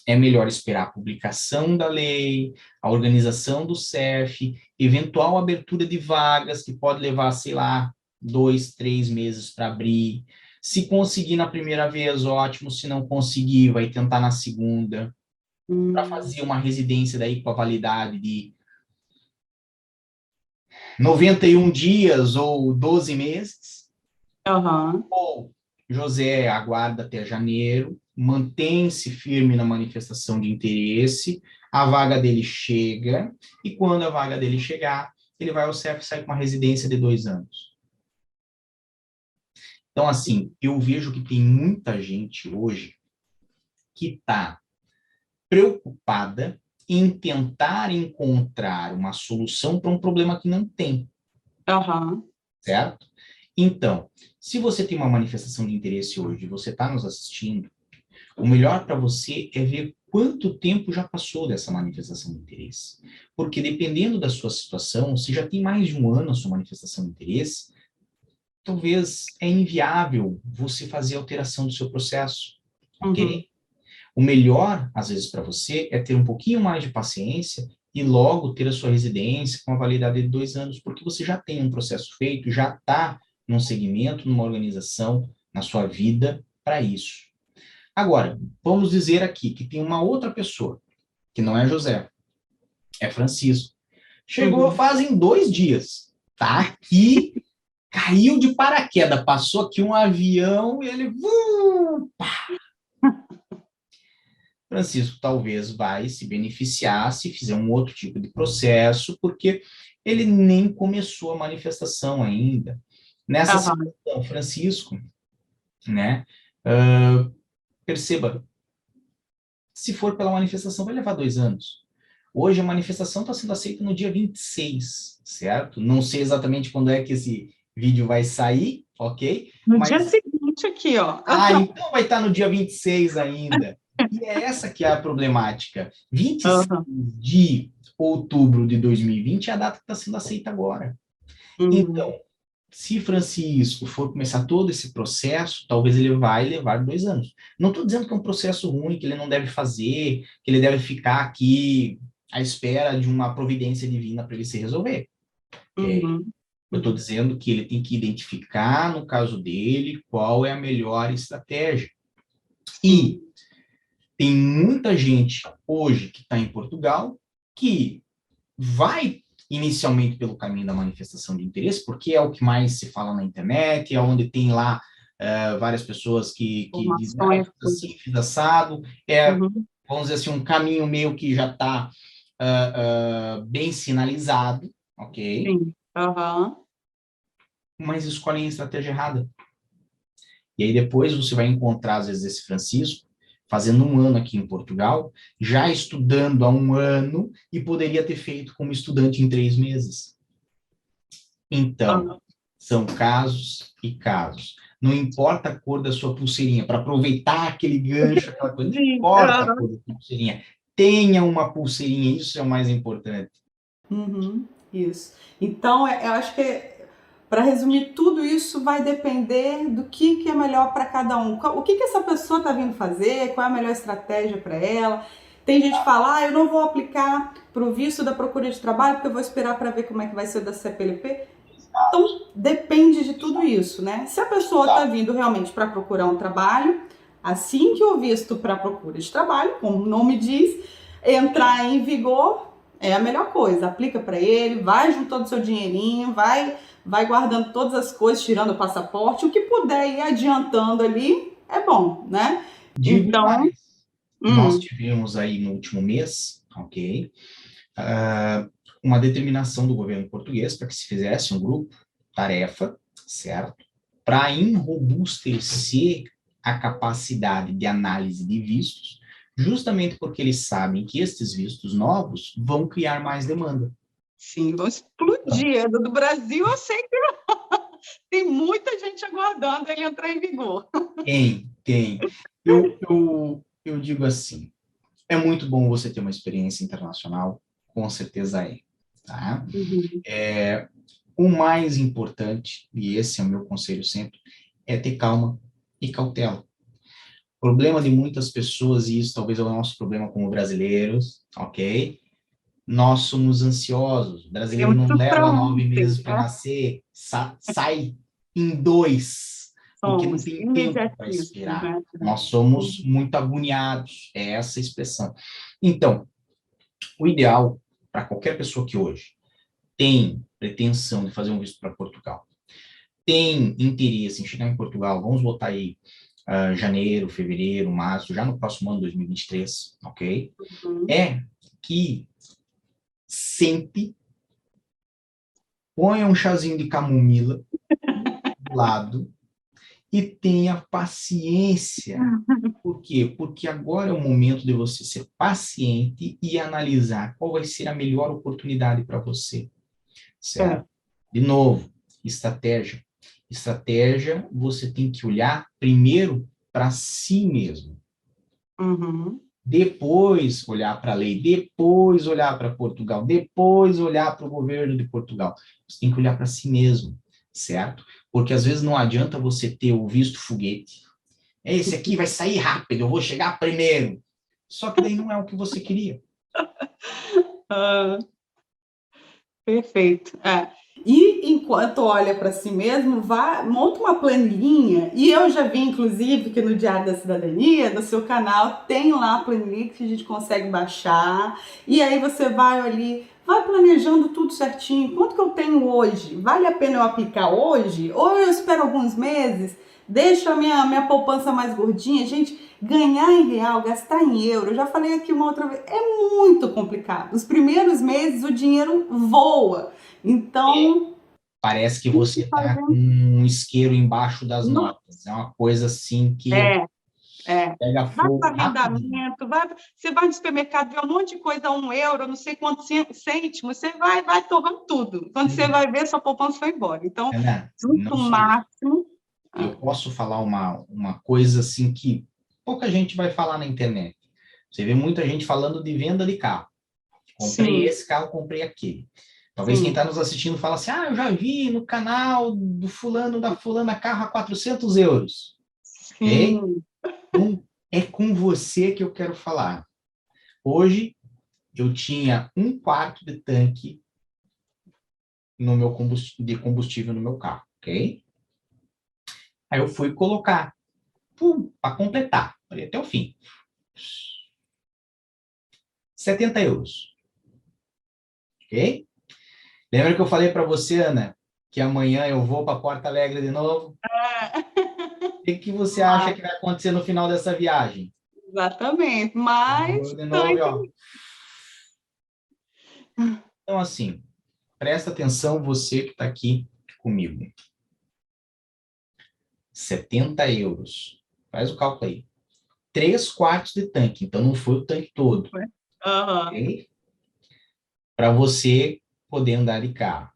S2: é melhor esperar a publicação da lei, a organização do CEF, eventual abertura de vagas, que pode levar, sei lá, 2, 3 meses para abrir? Se conseguir na primeira vez, ótimo. Se não conseguir, vai tentar na segunda, para
S1: Uhum.
S2: fazer uma residência daí com a validade de 91 dias ou 12 meses,
S1: Aham.
S2: ou José aguarda até janeiro, mantém-se firme na manifestação de interesse, a vaga dele chega, e quando a vaga dele chegar, ele vai ao CEF e sai com uma residência de 2 anos. Então, assim, eu vejo que tem muita gente hoje que está preocupada em tentar encontrar uma solução para um problema que não tem,
S1: Aham.
S2: certo? Então, se você tem uma manifestação de interesse hoje, você está nos assistindo, o melhor para você é ver quanto tempo já passou dessa manifestação de interesse. Porque dependendo da sua situação, se já tem mais de um ano a sua manifestação de interesse, talvez é inviável você fazer alteração do seu processo,
S1: Uhum.
S2: ok? O melhor, às vezes, para você é ter um pouquinho mais de paciência e logo ter a sua residência com a validade de 2 anos, porque você já tem um processo feito, já está num segmento, numa organização, na sua vida para isso. Agora, vamos dizer aqui que tem uma outra pessoa, que não é José, é Francisco. Chegou fazem 2 dias, tá aqui, caiu de paraquedas, passou aqui um avião e ele... pá. Francisco talvez vai se beneficiar se fizer um outro tipo de processo, porque ele nem começou a manifestação ainda. Nessa situação, Francisco, né, perceba, se for pela manifestação, vai levar 2 anos. Hoje a manifestação está sendo aceita no dia 26, certo? Não sei exatamente quando é que esse vídeo vai sair, ok?
S1: No dia seguinte aqui, ó.
S2: Então vai estar no dia 26 ainda. E é essa que é a problemática. 26 de outubro de 2020 é a data que está sendo aceita agora. Então, se Francisco for começar todo esse processo, talvez ele vai levar 2 anos. Não estou dizendo que é um processo ruim, que ele não deve fazer, que ele deve ficar aqui à espera de uma providência divina para ele se resolver. Eu estou dizendo que ele tem que identificar, no caso dele, qual é a melhor estratégia. E tem muita gente hoje que está em Portugal que vai inicialmente pelo caminho da manifestação de interesse, porque é o que mais se fala na internet, é onde tem lá várias pessoas que dizem, assim, fiz assado, vamos dizer assim, um caminho meio que já está bem sinalizado, ok?
S1: Sim.
S2: Mas escolhem a estratégia errada. E aí depois você vai encontrar, às vezes, esse Francisco fazendo 1 ano aqui em Portugal, já estudando há 1 ano e poderia ter feito como estudante em 3 meses. Então, são casos e casos. Não importa a cor da sua pulseirinha, para aproveitar aquele gancho, aquela coisa, não importa a cor da sua pulseirinha. Tenha uma pulseirinha, isso é o mais importante.
S1: Isso. Então, eu acho que, para resumir, tudo isso vai depender do que é melhor para cada um. O que essa pessoa está vindo fazer, qual é a melhor estratégia para ela. Tem gente que fala, eu não vou aplicar para o visto da procura de trabalho, porque eu vou esperar para ver como é que vai ser da CPLP. Então, depende de tudo isso, né? Se a pessoa está vindo realmente para procurar um trabalho, assim que o visto para procura de trabalho, como o nome diz, entrar em vigor, é a melhor coisa. Aplica para ele, vai juntando seu dinheirinho, vai guardando todas as coisas, tirando o passaporte, o que puder ir adiantando ali, é bom, né?
S2: Então, nós tivemos aí no último mês, ok, uma determinação do governo português para que se fizesse um grupo, tarefa, certo? Para enrobustecer a capacidade de análise de vistos, justamente porque eles sabem que estes vistos novos vão criar mais demanda.
S1: Sim, vão explodir. Do Brasil, eu sei que tem muita gente aguardando ele entrar em vigor.
S2: Tem. Eu digo assim, é muito bom você ter uma experiência internacional, com certeza é. Tá? O mais importante, e esse é o meu conselho sempre, é ter calma e cautela. O problema de muitas pessoas, e isso talvez é o nosso problema como brasileiros, ok? Nós somos ansiosos. O brasileiro não leva 9 meses para nascer, sai em 2, porque não tem tempo para esperar. Nós somos muito agoniados, é essa a expressão. Então, o ideal para qualquer pessoa que hoje tem pretensão de fazer um visto para Portugal, tem interesse em chegar em Portugal, vamos botar aí janeiro, fevereiro, março, já no próximo ano, 2023, ok? É que sente, ponha um chazinho de camomila do lado e tenha paciência. Por quê? Porque agora é o momento de você ser paciente e analisar qual vai ser a melhor oportunidade para você. Certo? De novo, estratégia. Estratégia, você tem que olhar primeiro para si mesmo. Depois olhar para a lei, depois olhar para Portugal, depois olhar para o governo de Portugal. Você tem que olhar para si mesmo, certo? Porque às vezes não adianta você ter o visto foguete. Esse aqui vai sair rápido, eu vou chegar primeiro. Só que daí não é o que você queria.
S1: Ah, perfeito. É. E enquanto olha para si mesmo, monta uma planilhinha. E eu já vi, inclusive, que no Diário da Cidadania, no seu canal, tem lá a planilha que a gente consegue baixar. E aí você vai ali, vai planejando tudo certinho. Quanto que eu tenho hoje? Vale a pena eu aplicar hoje? Ou eu espero alguns meses? Deixa a minha poupança mais gordinha. Gente, ganhar em real, gastar em euro, eu já falei aqui uma outra vez, é muito complicado. Os primeiros meses o dinheiro voa. Então,
S2: Parece que
S1: tem que
S2: você está com
S1: fazer.
S2: um isqueiro embaixo das
S1: Nossa,
S2: notas. É uma coisa assim que
S1: é, é.
S2: pega
S1: Vai
S2: fogo
S1: para
S2: rapidinho.
S1: arrendamento, você vai no supermercado, vê um monte de coisa, 1 euro, não sei quantos cêntimos, você vai torrando tudo. Quando você vai ver, sua poupança foi embora. Então,
S2: Ana,
S1: junto
S2: não
S1: o
S2: só isso.
S1: máximo.
S2: Eu
S1: Ah,
S2: posso falar uma coisa assim que pouca gente vai falar na internet. Você vê muita gente falando de venda de carro. Comprei
S1: sim,
S2: esse carro, comprei aquele. Talvez quem
S1: sim,
S2: está nos assistindo fala assim, eu já vi no canal do fulano, da fulana, carro a 400 euros. Ok?
S1: sim.
S2: Então, é com você que eu quero falar. Hoje, eu tinha 1/4 de tanque no meu de combustível no meu carro, ok? Aí eu fui colocar, para completar, falei até o fim. 70 euros, ok? Lembra que eu falei para você, Ana, que amanhã eu vou para Porto Alegre de novo? O que você acha
S1: Mas,
S2: que vai acontecer no final dessa viagem?
S1: exatamente.
S2: Vou
S1: Mas
S2: de novo,
S1: tanque.
S2: ó. Então, assim, presta atenção você que está aqui comigo. 70 euros. Faz o cálculo aí. 3/4 de tanque, então não foi o tanque todo,
S1: Aham.
S2: ok? Para você poder andar de carro.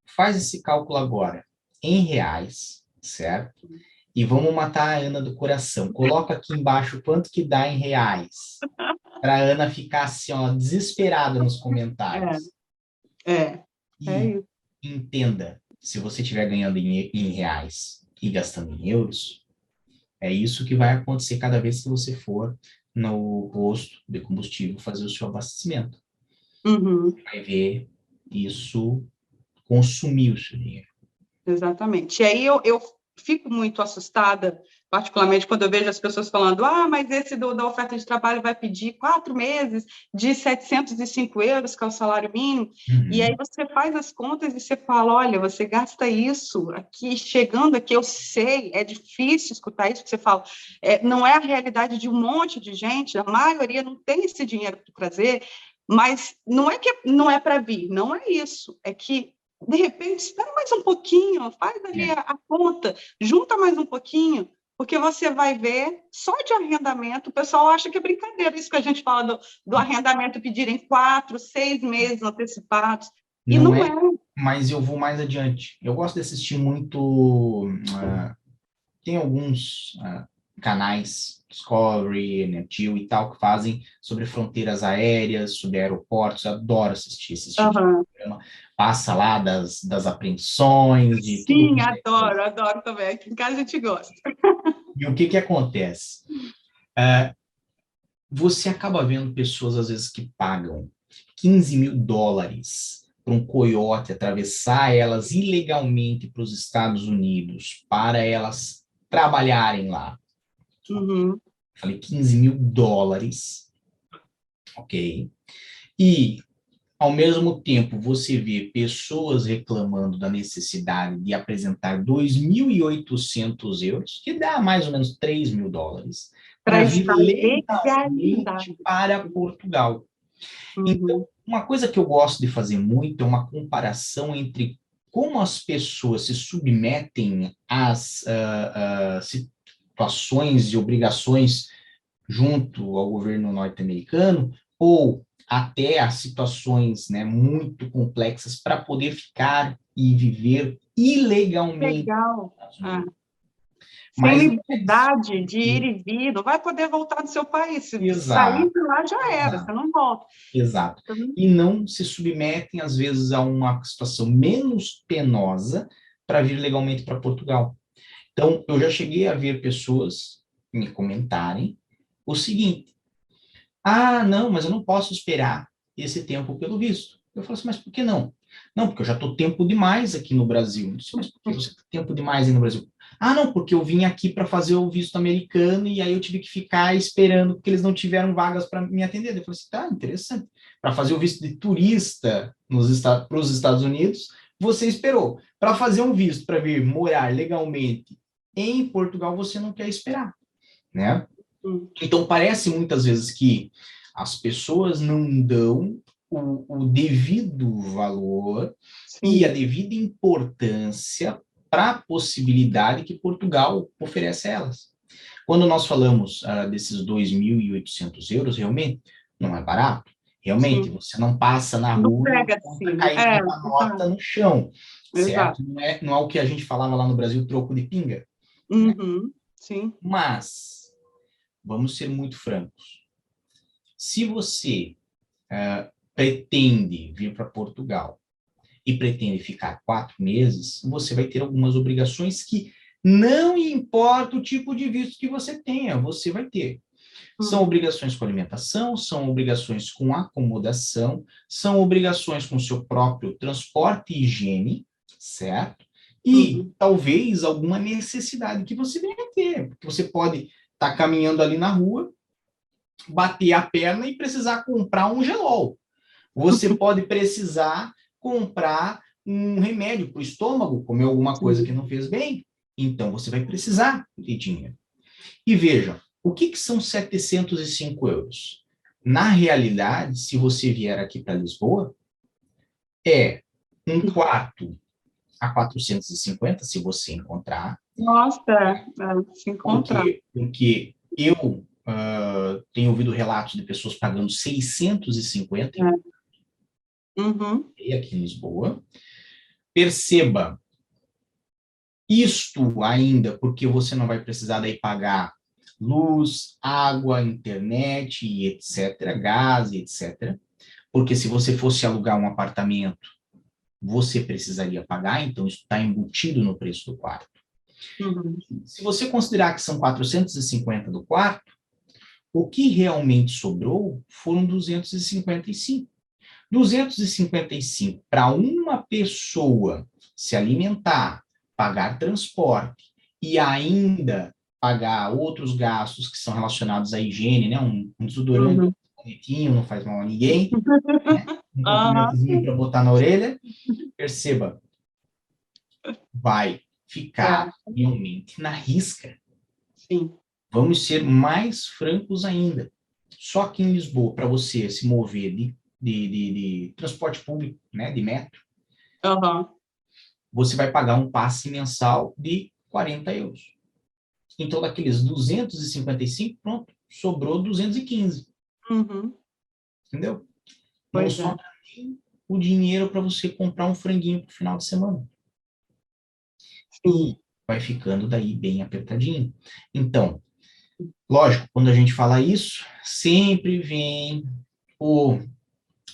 S2: Faz esse cálculo agora em reais, certo? E vamos matar a Ana do coração. Coloca aqui embaixo quanto que dá em reais. Para a Ana ficar assim, ó, desesperada nos comentários.
S1: É, é, é
S2: E
S1: isso.
S2: entenda, se você estiver ganhando em reais e gastando em euros, é isso que vai acontecer cada vez que você for no posto de combustível fazer o seu abastecimento.
S1: Uhum.
S2: Vai ver isso consumir o seu dinheiro.
S1: Exatamente. E aí eu fico muito assustada, particularmente quando eu vejo as pessoas falando, mas esse da oferta de trabalho vai pedir 4 meses de 705 euros, que é o salário mínimo, e aí
S2: Uhum.
S1: você faz as contas e você fala, olha, você gasta isso aqui, chegando aqui, eu sei, é difícil escutar isso, porque você fala, não é a realidade de um monte de gente, a maioria não tem esse dinheiro para trazer, mas não é que não é para vir, não é isso, é que de repente, espera mais um pouquinho, faz ali
S2: É.
S1: a conta, junta mais um pouquinho, porque você vai ver, só de arrendamento, o pessoal acha que é brincadeira, isso que a gente fala do arrendamento pedirem 4, 6 meses antecipados, e
S2: Não
S1: não é.
S2: é, mas eu vou mais adiante. Eu gosto de assistir muito. Tem alguns canais, Discovery, NetGeo e tal, que fazem sobre fronteiras aéreas, sobre aeroportos. Eu adoro assistir esse tipo de
S1: Uhum.
S2: programa. Passa lá das apreensões, de tudo
S1: Sim,
S2: quanto é coisa.
S1: adoro, adoro também. Aqui em casa a gente gosta.
S2: E o que que acontece? Você acaba vendo pessoas, às vezes, que pagam 15 mil dólares para um coiote atravessar elas ilegalmente para os Estados Unidos, para elas trabalharem lá.
S1: Uhum.
S2: Falei 15 mil dólares, ok? E, ao mesmo tempo, você vê pessoas reclamando da necessidade de apresentar 2.800 euros, que dá mais ou menos 3 mil dólares,
S1: Para
S2: para vir
S1: estar
S2: legalmente
S1: legalizado.
S2: para Portugal. Então,
S1: Uhum.
S2: uma coisa que eu gosto de fazer muito é uma comparação entre como as pessoas se submetem às situações e obrigações junto ao governo norte-americano, ou até a situações, né, muito complexas para poder ficar e viver ilegalmente
S1: Legal.
S2: nos Estados
S1: Ah.
S2: Unidos.
S1: Sem
S2: Mas não é isso.
S1: liberdade de ir e vir, não vai poder voltar do seu país. Se sair
S2: Exato,
S1: de lá, já era, você
S2: exato,
S1: não volta.
S2: exato.
S1: Então,
S2: E não se submetem, às vezes, a uma situação menos penosa para vir legalmente para Portugal. Então, eu já cheguei a ver pessoas me comentarem o seguinte: não, mas eu não posso esperar. esse tempo pelo visto. Eu falo assim, mas por que não? Não, porque eu já estou tempo demais aqui no Brasil. Eu disse, mas por que você está tempo demais aí no Brasil? Ah, não, porque eu vim aqui para fazer o visto americano e aí eu tive que ficar esperando porque eles não tiveram vagas para me atender. Eu falei assim, tá, interessante. Para fazer o visto de turista para os Estados Unidos, você esperou. Para fazer um visto para vir morar legalmente em Portugal, você não quer esperar, né? Então, parece muitas vezes que as pessoas não dão o devido valor e a devida importância para a possibilidade que Portugal oferece a elas. Quando nós falamos desses 2.800 euros, realmente não é barato. Realmente,
S1: Sim.
S2: você não passa na
S1: Não
S2: rua e
S1: pega
S2: encontra
S1: assim.
S2: caída uma nota no chão,
S1: Exato.
S2: certo? Não é o que a gente falava lá no Brasil, troco de pinga, né?
S1: Uhum. Sim.
S2: Mas, vamos ser muito francos. Se você pretende vir para Portugal e pretende ficar 4 meses, você vai ter algumas obrigações que não importa o tipo de visto que você tenha, você vai ter. São obrigações com alimentação, são obrigações com acomodação, são obrigações com seu próprio transporte e higiene, certo? E talvez alguma necessidade que você venha ter, porque você pode estar caminhando ali na rua, bater a perna e precisar comprar um gelol. Você pode precisar comprar um remédio para o estômago, comer alguma coisa que não fez bem, então você vai precisar de dinheiro. E veja, o que são 705 euros? Na realidade, se você vier aqui para Lisboa, é um quarto a 450, se você encontrar.
S1: Nossa, se encontrar.
S2: Porque eu tenho ouvido relatos de pessoas pagando 650 aqui em Lisboa. Perceba, isto ainda porque você não vai precisar daí pagar luz, água, internet e etc., gás e etc. Porque se você fosse alugar um apartamento, você precisaria pagar, então isso está embutido no preço do quarto. Se você considerar que são 450 do quarto, o que realmente sobrou foram 255. 255 para uma pessoa se alimentar, pagar transporte e ainda pagar outros gastos que são relacionados à higiene, né? Um desodorante bonitinho, não faz mal a ninguém, né? Um comprimentozinho para botar na orelha. Perceba, vai ficar realmente na risca.
S1: Sim.
S2: Vamos ser mais francos ainda. Só que em Lisboa, para você se mover de transporte público, né, de metro, você vai pagar um passe mensal de 40 euros. Então, daqueles 255, pronto, sobrou 215. Entendeu? Não sobra nem o dinheiro para você comprar um franguinho para o final de semana. E vai ficando daí bem apertadinho. Então, lógico, quando a gente fala isso, sempre vem o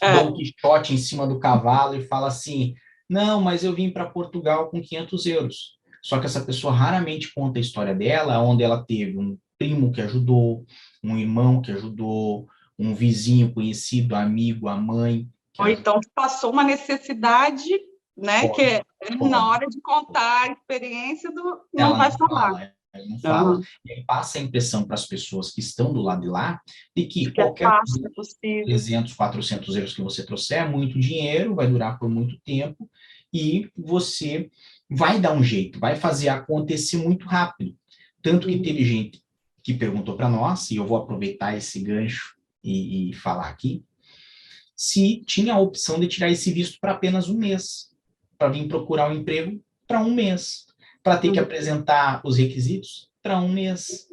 S2: Dom Quixote em cima do cavalo e fala assim, não, mas eu vim para Portugal com 500 euros. Só que essa pessoa raramente conta a história dela, onde ela teve um primo que ajudou, um irmão que ajudou, um vizinho conhecido, amigo, a mãe.
S1: Ou então passou uma necessidade, né, que na hora de contar a experiência não vai falar.
S2: Ela não fala, e aí passa a impressão para as pessoas que estão do lado de lá, de que qualquer 300, 400 euros que você trouxer é muito dinheiro, vai durar por muito tempo, e você vai dar um jeito, vai fazer acontecer muito rápido. Tanto que teve gente que perguntou para nós, e eu vou aproveitar esse gancho e falar aqui, se tinha a opção de tirar esse visto para apenas um mês, para vir procurar um emprego para um mês, para ter que apresentar os requisitos para um mês.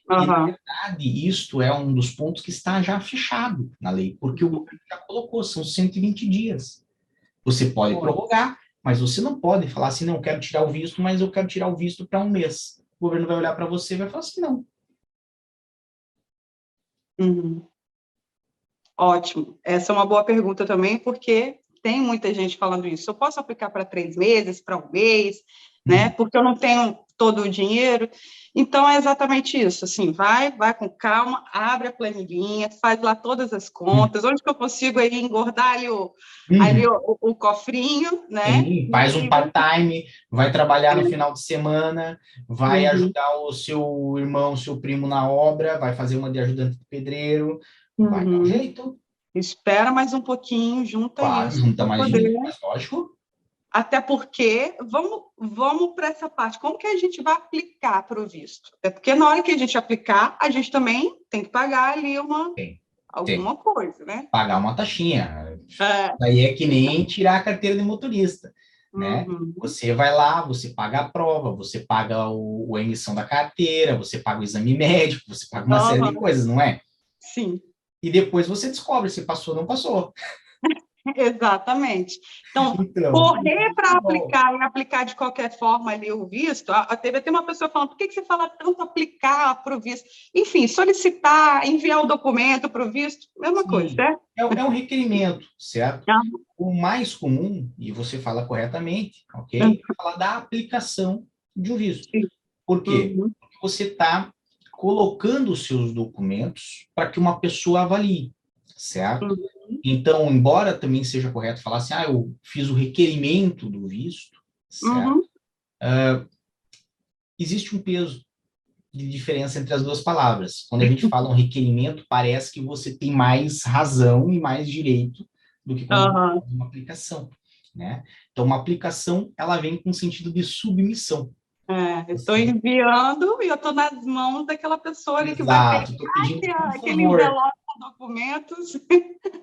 S2: E, na verdade, isto é um dos pontos que está já fechado na lei, porque o governo já colocou, são 120 dias. Você pode prorrogar, mas você não pode falar assim, não, quero tirar o visto, mas eu quero tirar o visto para um mês. O governo vai olhar para você e vai falar assim, não.
S1: Ótimo. Essa é uma boa pergunta também, porque tem muita gente falando isso. Eu posso aplicar para 3 meses, para um mês? né? Porque eu não tenho todo o dinheiro. Então, é exatamente isso, assim, vai com calma, abre a planilhinha, faz lá todas as contas, onde que eu consigo aí engordar ali
S2: Uhum.
S1: o cofrinho, né?
S2: Sim, faz um part-time, vai trabalhar no final de semana, vai
S1: Uhum,
S2: ajudar o seu irmão, seu primo na obra, vai fazer uma de ajudante de pedreiro, vai dar um
S1: uhum.
S2: jeito.
S1: Espera mais um pouquinho, junta
S2: Claro,
S1: isso
S2: junta
S1: para
S2: mais
S1: poder.
S2: dinheiro, mas lógico.
S1: Até porque, vamos para essa parte, como que a gente vai aplicar para o visto? É porque na hora que a gente aplicar, a gente também tem que pagar ali
S2: Tem, tem.
S1: alguma coisa, né?
S2: Pagar uma taxinha.
S1: É.
S2: Daí é que nem tirar a carteira de motorista, né?
S1: Uhum.
S2: Você vai lá, você paga a prova, você paga a emissão da carteira, você paga o exame médico, você paga uma série de
S1: Uhum.
S2: coisas, não é?
S1: Sim.
S2: E depois você descobre se passou ou não passou.
S1: Exatamente. Então,
S2: Então,
S1: correr para
S2: bom,
S1: aplicar e aplicar de qualquer forma ali o visto, teve até uma pessoa falando, por que você fala tanto aplicar para o visto? Enfim, solicitar, enviar o documento para o visto, mesma coisa,
S2: sim,
S1: certo?
S2: é um requerimento, certo?
S1: Uhum.
S2: O mais comum, e você fala corretamente, ok? É falar da aplicação de um visto.
S1: Sim.
S2: Por quê?
S1: Uhum.
S2: Porque você está colocando os seus documentos para que uma pessoa avalie, certo?
S1: Uhum.
S2: Então, embora também seja correto falar assim, eu fiz o requerimento do visto, certo?
S1: Uhum.
S2: Existe um peso de diferença entre as duas palavras. Quando a gente fala um requerimento, parece que você tem mais razão e mais direito do que quando você
S1: Uhum.
S2: faz uma aplicação, né? Então, uma aplicação, ela vem com sentido de submissão.
S1: É, estou
S2: Você,
S1: enviando e eu estou nas mãos daquela pessoa ali que vai pegar
S2: exato, estou pedindo por
S1: aquele
S2: favor,
S1: envelope com documentos.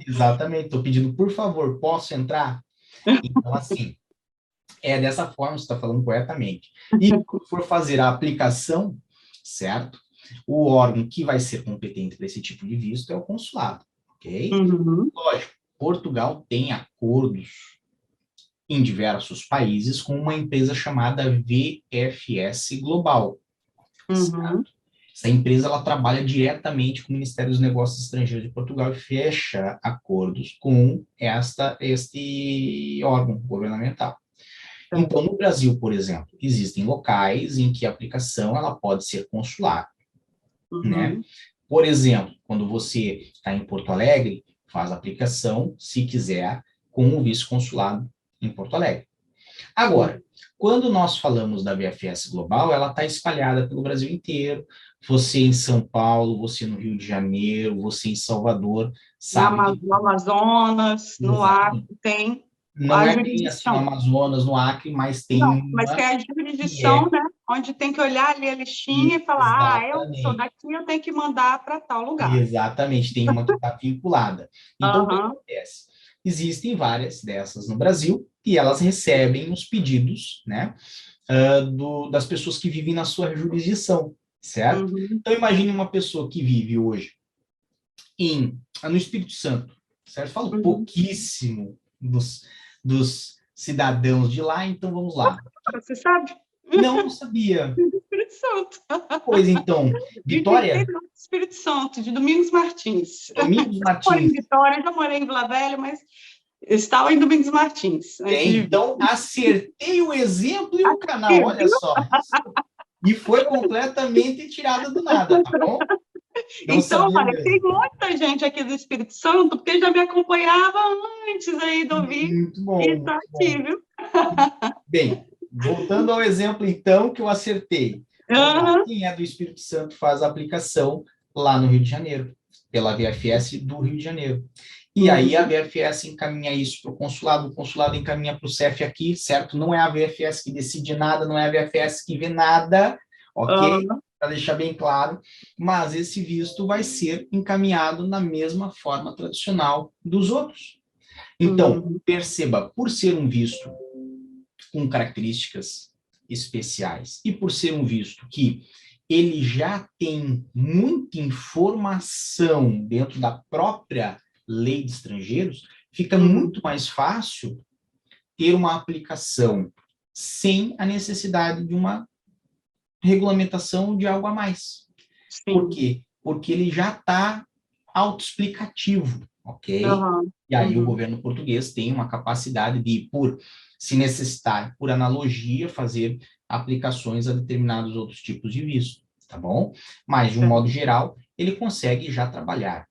S2: exatamente, estou pedindo por favor, posso entrar? Então, assim, é dessa forma, você está falando corretamente. E quando for fazer a aplicação, certo? O órgão que vai ser competente para esse tipo de visto é o consulado, ok?
S1: Uhum.
S2: Lógico, Portugal tem acordos em diversos países com uma empresa chamada VFS Global.
S1: Uhum.
S2: Essa empresa ela trabalha diretamente com o Ministério dos Negócios Estrangeiros de Portugal e fecha acordos com este órgão governamental. Então, no Brasil, por exemplo, existem locais em que a aplicação ela pode ser consular, né?
S1: Uhum.
S2: Por exemplo, quando você está em Porto Alegre, faz a aplicação, se quiser, com o vice-consulado em Porto Alegre.
S1: Sim.
S2: Agora, quando nós falamos da VFS Global, ela está espalhada pelo Brasil inteiro. Você em São Paulo, você no Rio de Janeiro, você em Salvador, sabe que
S1: No Amazonas, no
S2: exatamente.
S1: Acre, tem
S2: Não
S1: a
S2: é bem assim no
S1: jurisdição.
S2: Amazonas, no Acre, mas tem
S1: Não, mas que
S2: uma
S1: é a
S2: que
S1: jurisdição,
S2: é
S1: né? Onde tem que olhar ali a listinha e falar, eu sou
S2: exatamente.
S1: daqui, eu tenho que mandar para tal lugar.
S2: Exatamente, tem uma que está vinculada. Então, o que
S1: Aham.
S2: acontece? Existem várias dessas no Brasil e elas recebem os pedidos, né, das pessoas que vivem na sua jurisdição, certo?
S1: Uhum.
S2: Então, imagine uma pessoa que vive hoje no Espírito Santo, certo? Falo
S1: Uhum.
S2: pouquíssimo dos cidadãos de lá, então vamos lá.
S1: Você sabe?
S2: Não, não sabia.
S1: Espírito Santo.
S2: Pois então,
S1: Vivo no
S2: Vitória,
S1: interior do Espírito Santo, de Domingos Martins.
S2: Domingos
S1: Eu morei em
S2: Martins.
S1: Vitória, já morei em Vila Velha, mas estava em Domingos Martins antes de vir.
S2: Então, acertei o exemplo e o canal, olha só. E foi completamente tirada do nada, tá bom? Não
S1: Então,
S2: sabia
S1: olha, tem
S2: mesmo.
S1: muita gente aqui do Espírito Santo, porque já me acompanhava antes aí do vídeo,
S2: Muito
S1: e
S2: bom,
S1: está
S2: muito
S1: aqui,
S2: bom.
S1: viu?
S2: Bem, voltando ao exemplo, então, que eu acertei. Vamos lá.
S1: Uhum.
S2: Quem é do Espírito Santo faz a aplicação lá no Rio de Janeiro, pela VFS do Rio de Janeiro. E aí a
S1: Uhum.
S2: VFS encaminha isso para o consulado encaminha para o CEF aqui, certo? Não é a VFS que decide nada, não é a VFS que vê nada, ok?
S1: Uhum.
S2: Para deixar bem claro, mas esse visto vai ser encaminhado na mesma forma tradicional dos outros. Então,
S1: Uhum.
S2: perceba, por ser um visto com características especiais e por ser um visto que ele já tem muita informação dentro da própria lei de estrangeiros, fica
S1: Uhum.
S2: muito mais fácil ter uma aplicação sem a necessidade de uma regulamentação de algo a mais. Por
S1: Sim.
S2: quê? Porque ele já está autoexplicativo. ok?
S1: Aham.
S2: E aí o
S1: Uhum.
S2: governo português tem uma capacidade de, por se necessitar, por analogia, fazer aplicações a determinados outros tipos de visto, tá bom? Mas, de um
S1: Certo.
S2: modo geral, ele consegue já trabalhar,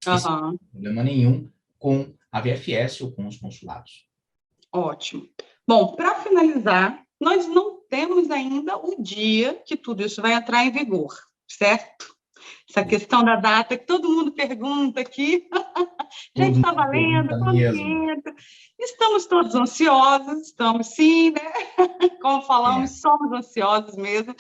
S2: sem
S1: Aham.
S2: problema nenhum, com a VFS ou com os consulados.
S1: Ótimo. Bom, para finalizar, nós não temos ainda o dia que tudo isso vai entrar em vigor, certo? Essa questão da data que todo mundo pergunta aqui, já
S2: Todo
S1: está
S2: mundo
S1: valendo?
S2: pergunta
S1: Quando que
S2: mesmo.
S1: entra? Estamos todos ansiosos, estamos sim, né? Como
S2: É.
S1: falamos, somos ansiosos mesmo.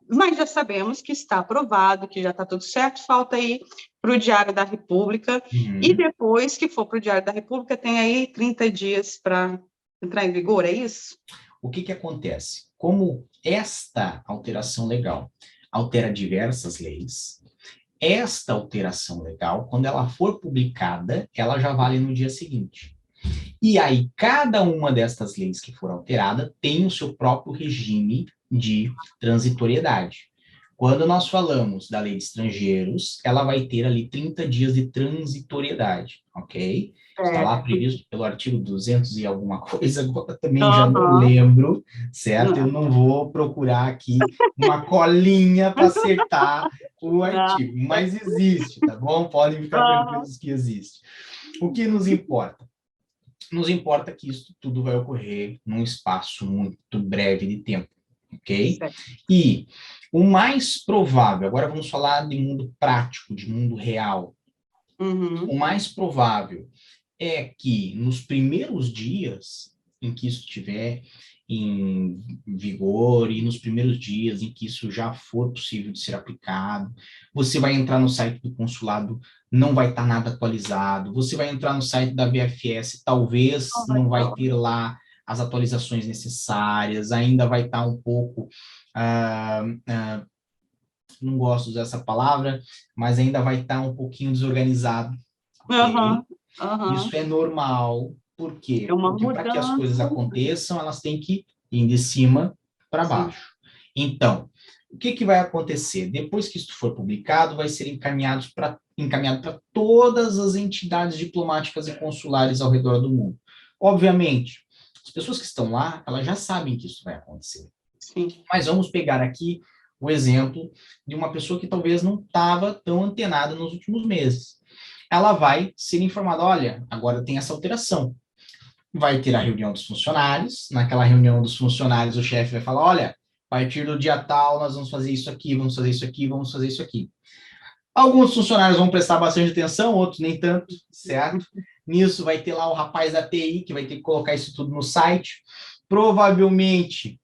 S1: Mas já sabemos que está aprovado, que já está tudo certo, falta aí para o Diário da República, e
S2: Uhum.
S1: depois que for para o Diário da República, tem aí 30 dias para entrar em vigor, é isso?
S2: O que que acontece? Como esta alteração legal altera diversas leis, esta alteração legal, quando ela for publicada, ela já vale no dia seguinte. E aí, cada uma destas leis que for alterada tem o seu próprio regime de transitoriedade. Quando nós falamos da lei de estrangeiros, ela vai ter ali 30 dias de transitoriedade, ok? Está lá
S1: Certo.
S2: previsto pelo artigo 200 e alguma coisa, agora também já não
S1: Aham.
S2: lembro, certo? Eu
S1: Não.
S2: não vou procurar aqui uma colinha para acertar o
S1: Não.
S2: artigo, mas existe, tá bom? Podem ficar
S1: Aham.
S2: tranquilos que existe. O que nos importa? Nos importa que isso tudo vai ocorrer num espaço muito breve de tempo, ok?
S1: Certo.
S2: E o mais provável, agora vamos falar de mundo prático, de mundo real. O
S1: Uhum.
S2: mais provável é que nos primeiros dias em que isso estiver em vigor e nos primeiros dias em que isso já for possível de ser aplicado, você vai entrar no site do consulado, não vai estar nada atualizado, você vai entrar no site da VFS, talvez não vai
S1: Olha.
S2: ter lá as atualizações necessárias, ainda vai estar um pouco, ah, ah, não gosto de usar essa palavra, mas ainda vai estar um pouquinho desorganizado, ok?
S1: Aham. Aham.
S2: Isso é normal. Por
S1: É
S2: quê?
S1: uma
S2: Porque para que as coisas
S1: mudança.
S2: aconteçam, elas têm que ir de cima para
S1: Sim.
S2: baixo. Então, o que, que vai acontecer? Depois que isso for publicado, vai ser encaminhado para todas as entidades diplomáticas e consulares ao redor do mundo. Obviamente, as pessoas que estão lá, elas já sabem que isso vai acontecer.
S1: Sim.
S2: Mas vamos pegar aqui o exemplo de uma pessoa que talvez não estava tão antenada nos últimos meses. Ela vai ser informada, olha, agora tem essa alteração. Vai ter a reunião dos funcionários, naquela reunião dos funcionários o chefe vai falar, olha, a partir do dia tal nós vamos fazer isso aqui, vamos fazer isso aqui, vamos fazer isso aqui. Alguns funcionários vão prestar bastante atenção, outros nem tanto, certo? Nisso vai ter lá o rapaz da TI que vai ter que colocar isso tudo no site. Provavelmente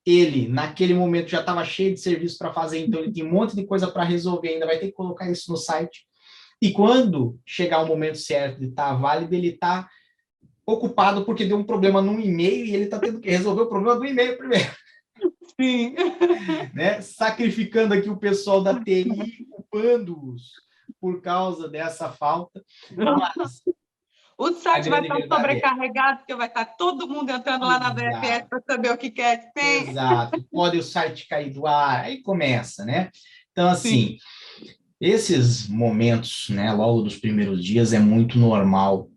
S2: ele, naquele momento, já estava cheio de serviço para fazer, então ele tem um monte de coisa para resolver, ainda vai ter que colocar isso no site. E quando chegar o momento certo de estar válido, ele está ocupado porque deu um problema num e-mail e ele está tendo que resolver o problema do e-mail primeiro,
S1: Sim.
S2: né? Sacrificando aqui o pessoal da TI, culpando-os por causa dessa falta, mas
S1: O
S2: a
S1: site vai
S2: grande
S1: estar
S2: verdade é,
S1: sobrecarregado, porque vai estar todo mundo entrando lá na VFS
S2: exato,
S1: para saber o que quer que tem.
S2: exato, pode o site cair do ar, aí começa, né? Então,
S1: Sim.
S2: assim, esses momentos, né, logo dos primeiros dias, é muito normal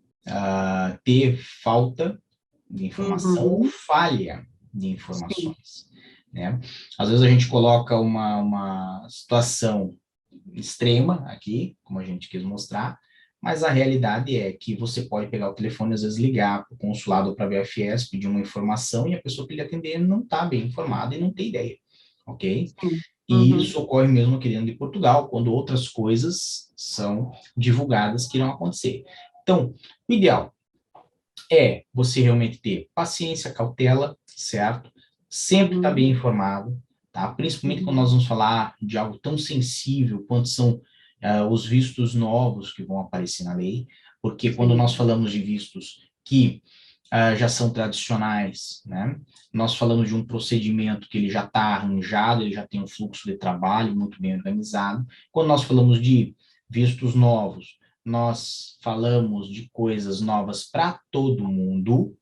S2: ter falta de informação ou
S1: Uhum.
S2: falha de
S1: Sim.
S2: informações, né? Às vezes a gente coloca uma situação extrema aqui, como a gente quis mostrar, mas a realidade é que você pode pegar o telefone, às vezes ligar para o consulado ou para a VFS, pedir uma informação e a pessoa que lhe atender não está bem informada e não tem ideia, ok?
S1: Sim.
S2: E
S1: Uhum.
S2: isso ocorre mesmo aqui dentro de Portugal, quando outras coisas são divulgadas que irão acontecer. Então, o ideal é você realmente ter paciência, cautela, certo? Sempre estar bem
S1: Uhum.
S2: informado, tá? Principalmente quando
S1: Uhum.
S2: nós vamos falar de algo tão sensível quanto são os vistos novos que vão aparecer na lei, porque quando
S1: Sim.
S2: nós falamos de vistos que já são tradicionais, né? Nós falamos de um procedimento que ele já está arranjado, ele já tem um fluxo de trabalho muito bem organizado. Quando nós falamos de vistos novos, nós falamos de coisas novas para todo mundo.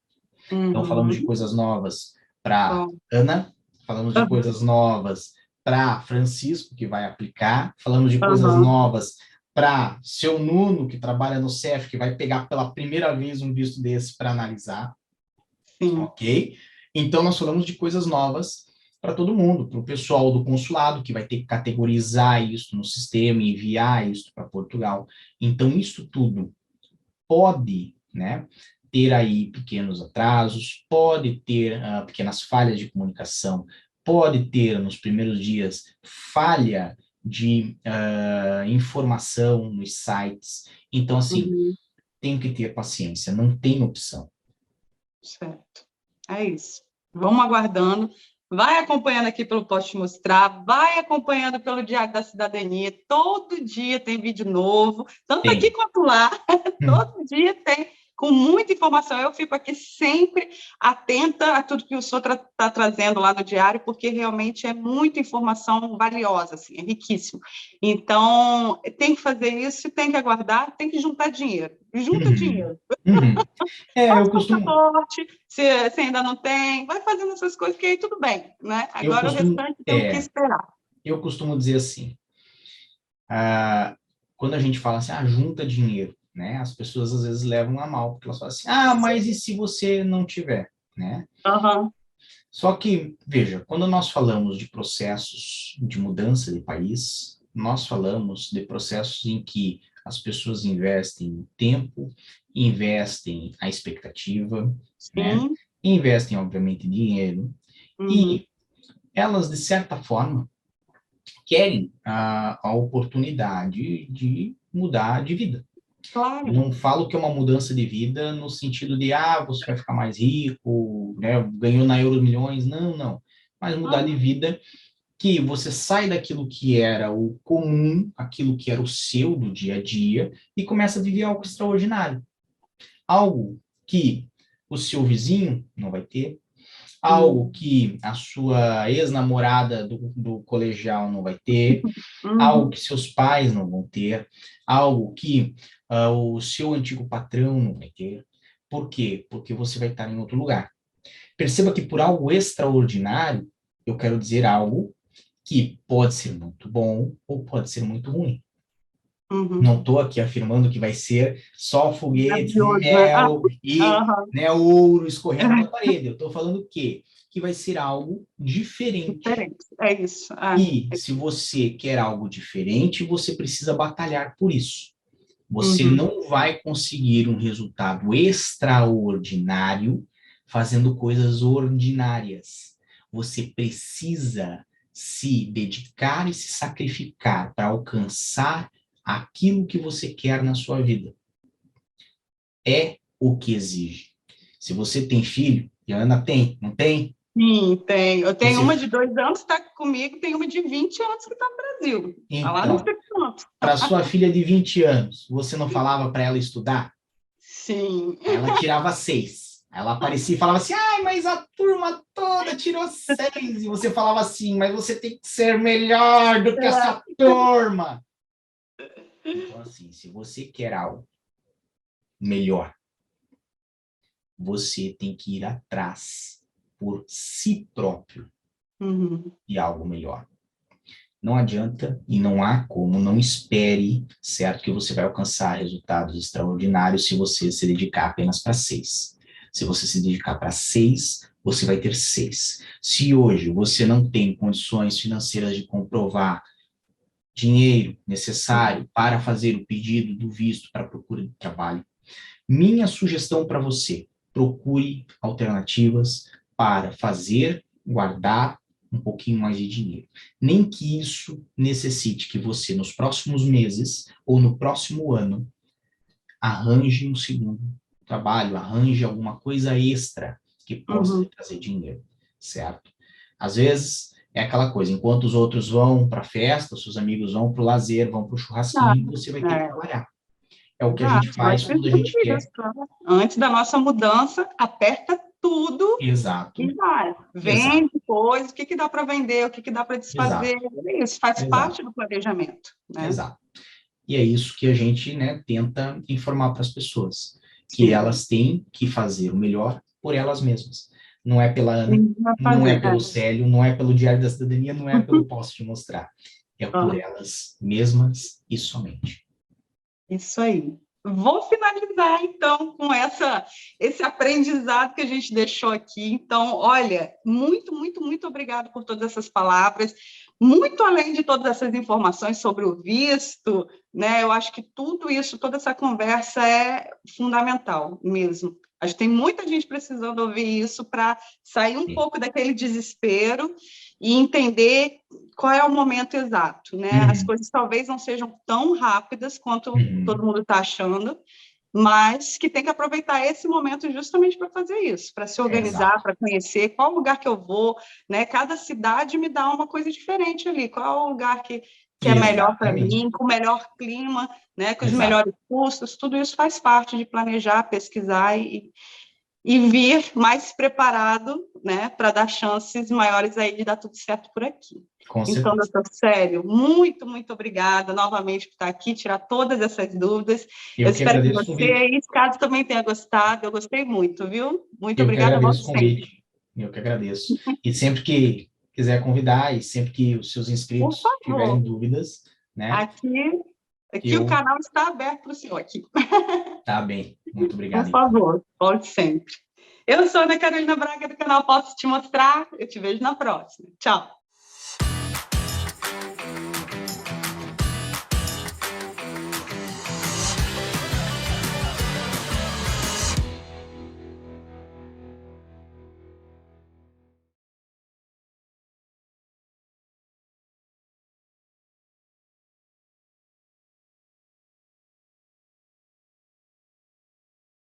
S2: Então, falamos de
S1: Uhum.
S2: coisas novas para
S1: Bom.
S2: Ana, falamos de coisas novas para Francisco, que vai aplicar, falamos de coisas
S1: Uhum.
S2: novas para seu Nuno, que trabalha no CEF, que vai pegar pela primeira vez um visto desse para analisar,
S1: Sim.
S2: ok? Então, nós falamos de coisas novas para todo mundo, para o pessoal do consulado, que vai ter que categorizar isso no sistema e enviar isso para Portugal. Então, isso tudo pode, né, ter aí pequenos atrasos, pode ter pequenas falhas de comunicação, pode ter, nos primeiros dias, falha de informação nos sites. Então, assim,
S1: Uhum.
S2: tem que ter paciência, não tem opção.
S1: Certo. É isso. Vamos aguardando. Vai acompanhando aqui pelo Posso Te Mostrar, vai acompanhando pelo Diário da Cidadania. Todo dia tem vídeo novo, tanto aqui
S2: Tem.
S1: quanto lá. Todo dia tem, com muita informação. Eu fico aqui sempre atenta a tudo que o senhor está trazendo lá no diário, porque realmente é muita informação valiosa, assim, é riquíssimo. Então, tem que fazer isso, tem que aguardar, tem que juntar dinheiro. Junta
S2: Uhum.
S1: dinheiro.
S2: Uhum.
S1: Faz
S2: Eu costumo,
S1: passaporte, se ainda não tem, vai fazendo essas coisas, que aí tudo bem, né?
S2: eu
S1: Agora o
S2: costumo,
S1: restante temos que esperar.
S2: eu costumo dizer assim, quando a gente fala assim, junta dinheiro, né? As pessoas às vezes levam a mal, porque elas falam assim, mas e se você não tiver, né?
S1: Uhum.
S2: Só que, veja, quando nós falamos de processos de mudança de país, nós falamos de processos em que as pessoas investem tempo, investem a expectativa, né?
S1: Sim.
S2: Investem, obviamente, dinheiro,
S1: Uhum.
S2: e elas, de certa forma, querem a oportunidade de mudar de vida. Eu
S1: Claro.
S2: não falo que é uma mudança de vida no sentido de, você vai ficar mais rico, né, ganhou na Euro Milhões, não, não. Mas mudar de
S1: Uhum.
S2: vida que você sai daquilo que era o comum, aquilo que era o seu do dia a dia, e começa a viver algo extraordinário. Algo que o seu vizinho não vai ter, algo
S1: Uhum.
S2: que a sua ex-namorada do colegial não vai ter, algo
S1: Uhum.
S2: que seus pais não vão ter, algo que o seu antigo patrão não vai ter. Por quê? Porque você vai estar em outro lugar. Perceba que por algo extraordinário, eu quero dizer algo que pode ser muito bom ou pode ser muito ruim.
S1: Uhum.
S2: Não estou aqui afirmando que vai ser só foguetes e
S1: Maravilhoso, né?
S2: mel e,
S1: Uhum.
S2: né, ouro escorrendo da parede. Eu estou falando o quê? Que vai ser algo diferente.
S1: Diferente. É isso.
S2: E se você quer algo diferente, você precisa batalhar por isso. Você
S1: Uhum.
S2: não vai conseguir um resultado extraordinário fazendo coisas ordinárias. Você precisa se dedicar e se sacrificar para alcançar aquilo que você quer na sua vida. É o que exige. Se você tem filho, e a Ana tem, não tem?
S1: Sim, tem. Eu tenho
S2: Você,
S1: uma de 2 anos que está comigo, tem uma de 20 anos que está no Brasil. Está lá no
S2: então,
S1: Espírito Santo.
S2: para sua filha de 20 anos, você não falava para ela estudar?
S1: Sim.
S2: Aí ela tirava 6. Ela aparecia e falava assim, mas a turma toda tirou 6. E você falava assim, mas você tem que ser melhor do que essa turma. Então, assim, se você quer algo melhor, você tem que ir atrás por si próprio
S1: Uhum.
S2: de algo melhor. Não adianta e não há como, não espere, certo, que você vai alcançar resultados extraordinários se você se dedicar apenas para 6. Se você se dedicar para 6, você vai ter 6. Se hoje você não tem condições financeiras de comprovar dinheiro necessário para fazer o pedido do visto para a procura de trabalho, minha sugestão para você, procure alternativas para fazer, guardar um pouquinho mais de dinheiro. Nem que isso necessite que você, nos próximos meses ou no próximo ano, arranje um segundo trabalho, arranje alguma coisa extra que possa lhe
S1: Uhum.
S2: trazer dinheiro, certo? Às vezes é aquela coisa, enquanto os outros vão para a festa, seus amigos vão para o lazer, vão para o
S1: Ah,
S2: churrasquinho, você vai ter que
S1: é,
S2: trabalhar. É o que a gente
S1: exato. Nós
S2: faz quando a gente
S1: precisamos
S2: quer.
S1: disso. Antes da nossa mudança, aperta tudo
S2: Exato,
S1: e vai.
S2: exato,
S1: Vende coisa, o que dá para vender, o que dá para desfazer.
S2: exato,
S1: Isso faz
S2: exato,
S1: parte do planejamento, né?
S2: exato. E é isso que a gente, né, tenta informar para as pessoas, que
S1: Sim.
S2: elas têm que fazer o melhor por elas mesmas. Não é pela Ana,
S1: Sim, vai
S2: não é
S1: fazer.
S2: pelo Célio, não é pelo Diário da Cidadania, não é pelo Posso Te Mostrar. É por
S1: Ah,
S2: elas mesmas e somente.
S1: Isso aí. Vou finalizar, então, com esse aprendizado que a gente deixou aqui. Então, olha, muito, muito, muito obrigada por todas essas palavras. Muito além de todas essas informações sobre o visto, né? Eu acho que tudo isso, toda essa conversa é fundamental mesmo. Acho que tem muita gente precisando ouvir isso para sair um
S2: Sim.
S1: pouco daquele desespero e entender qual é o momento exato, né? As
S2: Uhum,
S1: coisas talvez não sejam tão rápidas quanto todo
S2: uhum.
S1: mundo está achando, mas que tem que aproveitar esse momento justamente para fazer isso, para se organizar,
S2: Exato.
S1: para conhecer qual lugar que eu vou, né? Cada cidade me dá uma coisa diferente ali, qual é o lugar que é melhor para
S2: Exatamente.
S1: mim, com o melhor clima, né? Com os
S2: Exato.
S1: melhores custos, tudo isso faz parte de planejar, pesquisar e vir mais preparado, né, para dar chances maiores aí de dar tudo certo por aqui.
S2: Com
S1: Então,
S2: certeza.
S1: doutor Célio, muito, muito obrigada novamente por estar aqui, tirar todas essas dúvidas. Eu
S2: Eu que
S1: espero que
S2: agradeço o
S1: você
S2: convite.
S1: e Ricardo também tenha gostado. Eu gostei muito, viu? Muito
S2: Eu que
S1: obrigada a
S2: agradeço o
S1: você.
S2: convite. Eu que agradeço. E sempre que quiser convidar, e sempre que os seus
S1: Por
S2: inscritos tiverem
S1: favor,
S2: dúvidas, né,
S1: aqui, aqui o
S2: eu
S1: canal está aberto para o senhor aqui.
S2: tá bem. Muito
S1: Por
S2: obrigado, então.
S1: favor, volte sempre. Eu sou a Ana Carolina Braga do canal Posso Te Mostrar. Eu te vejo na próxima. Tchau.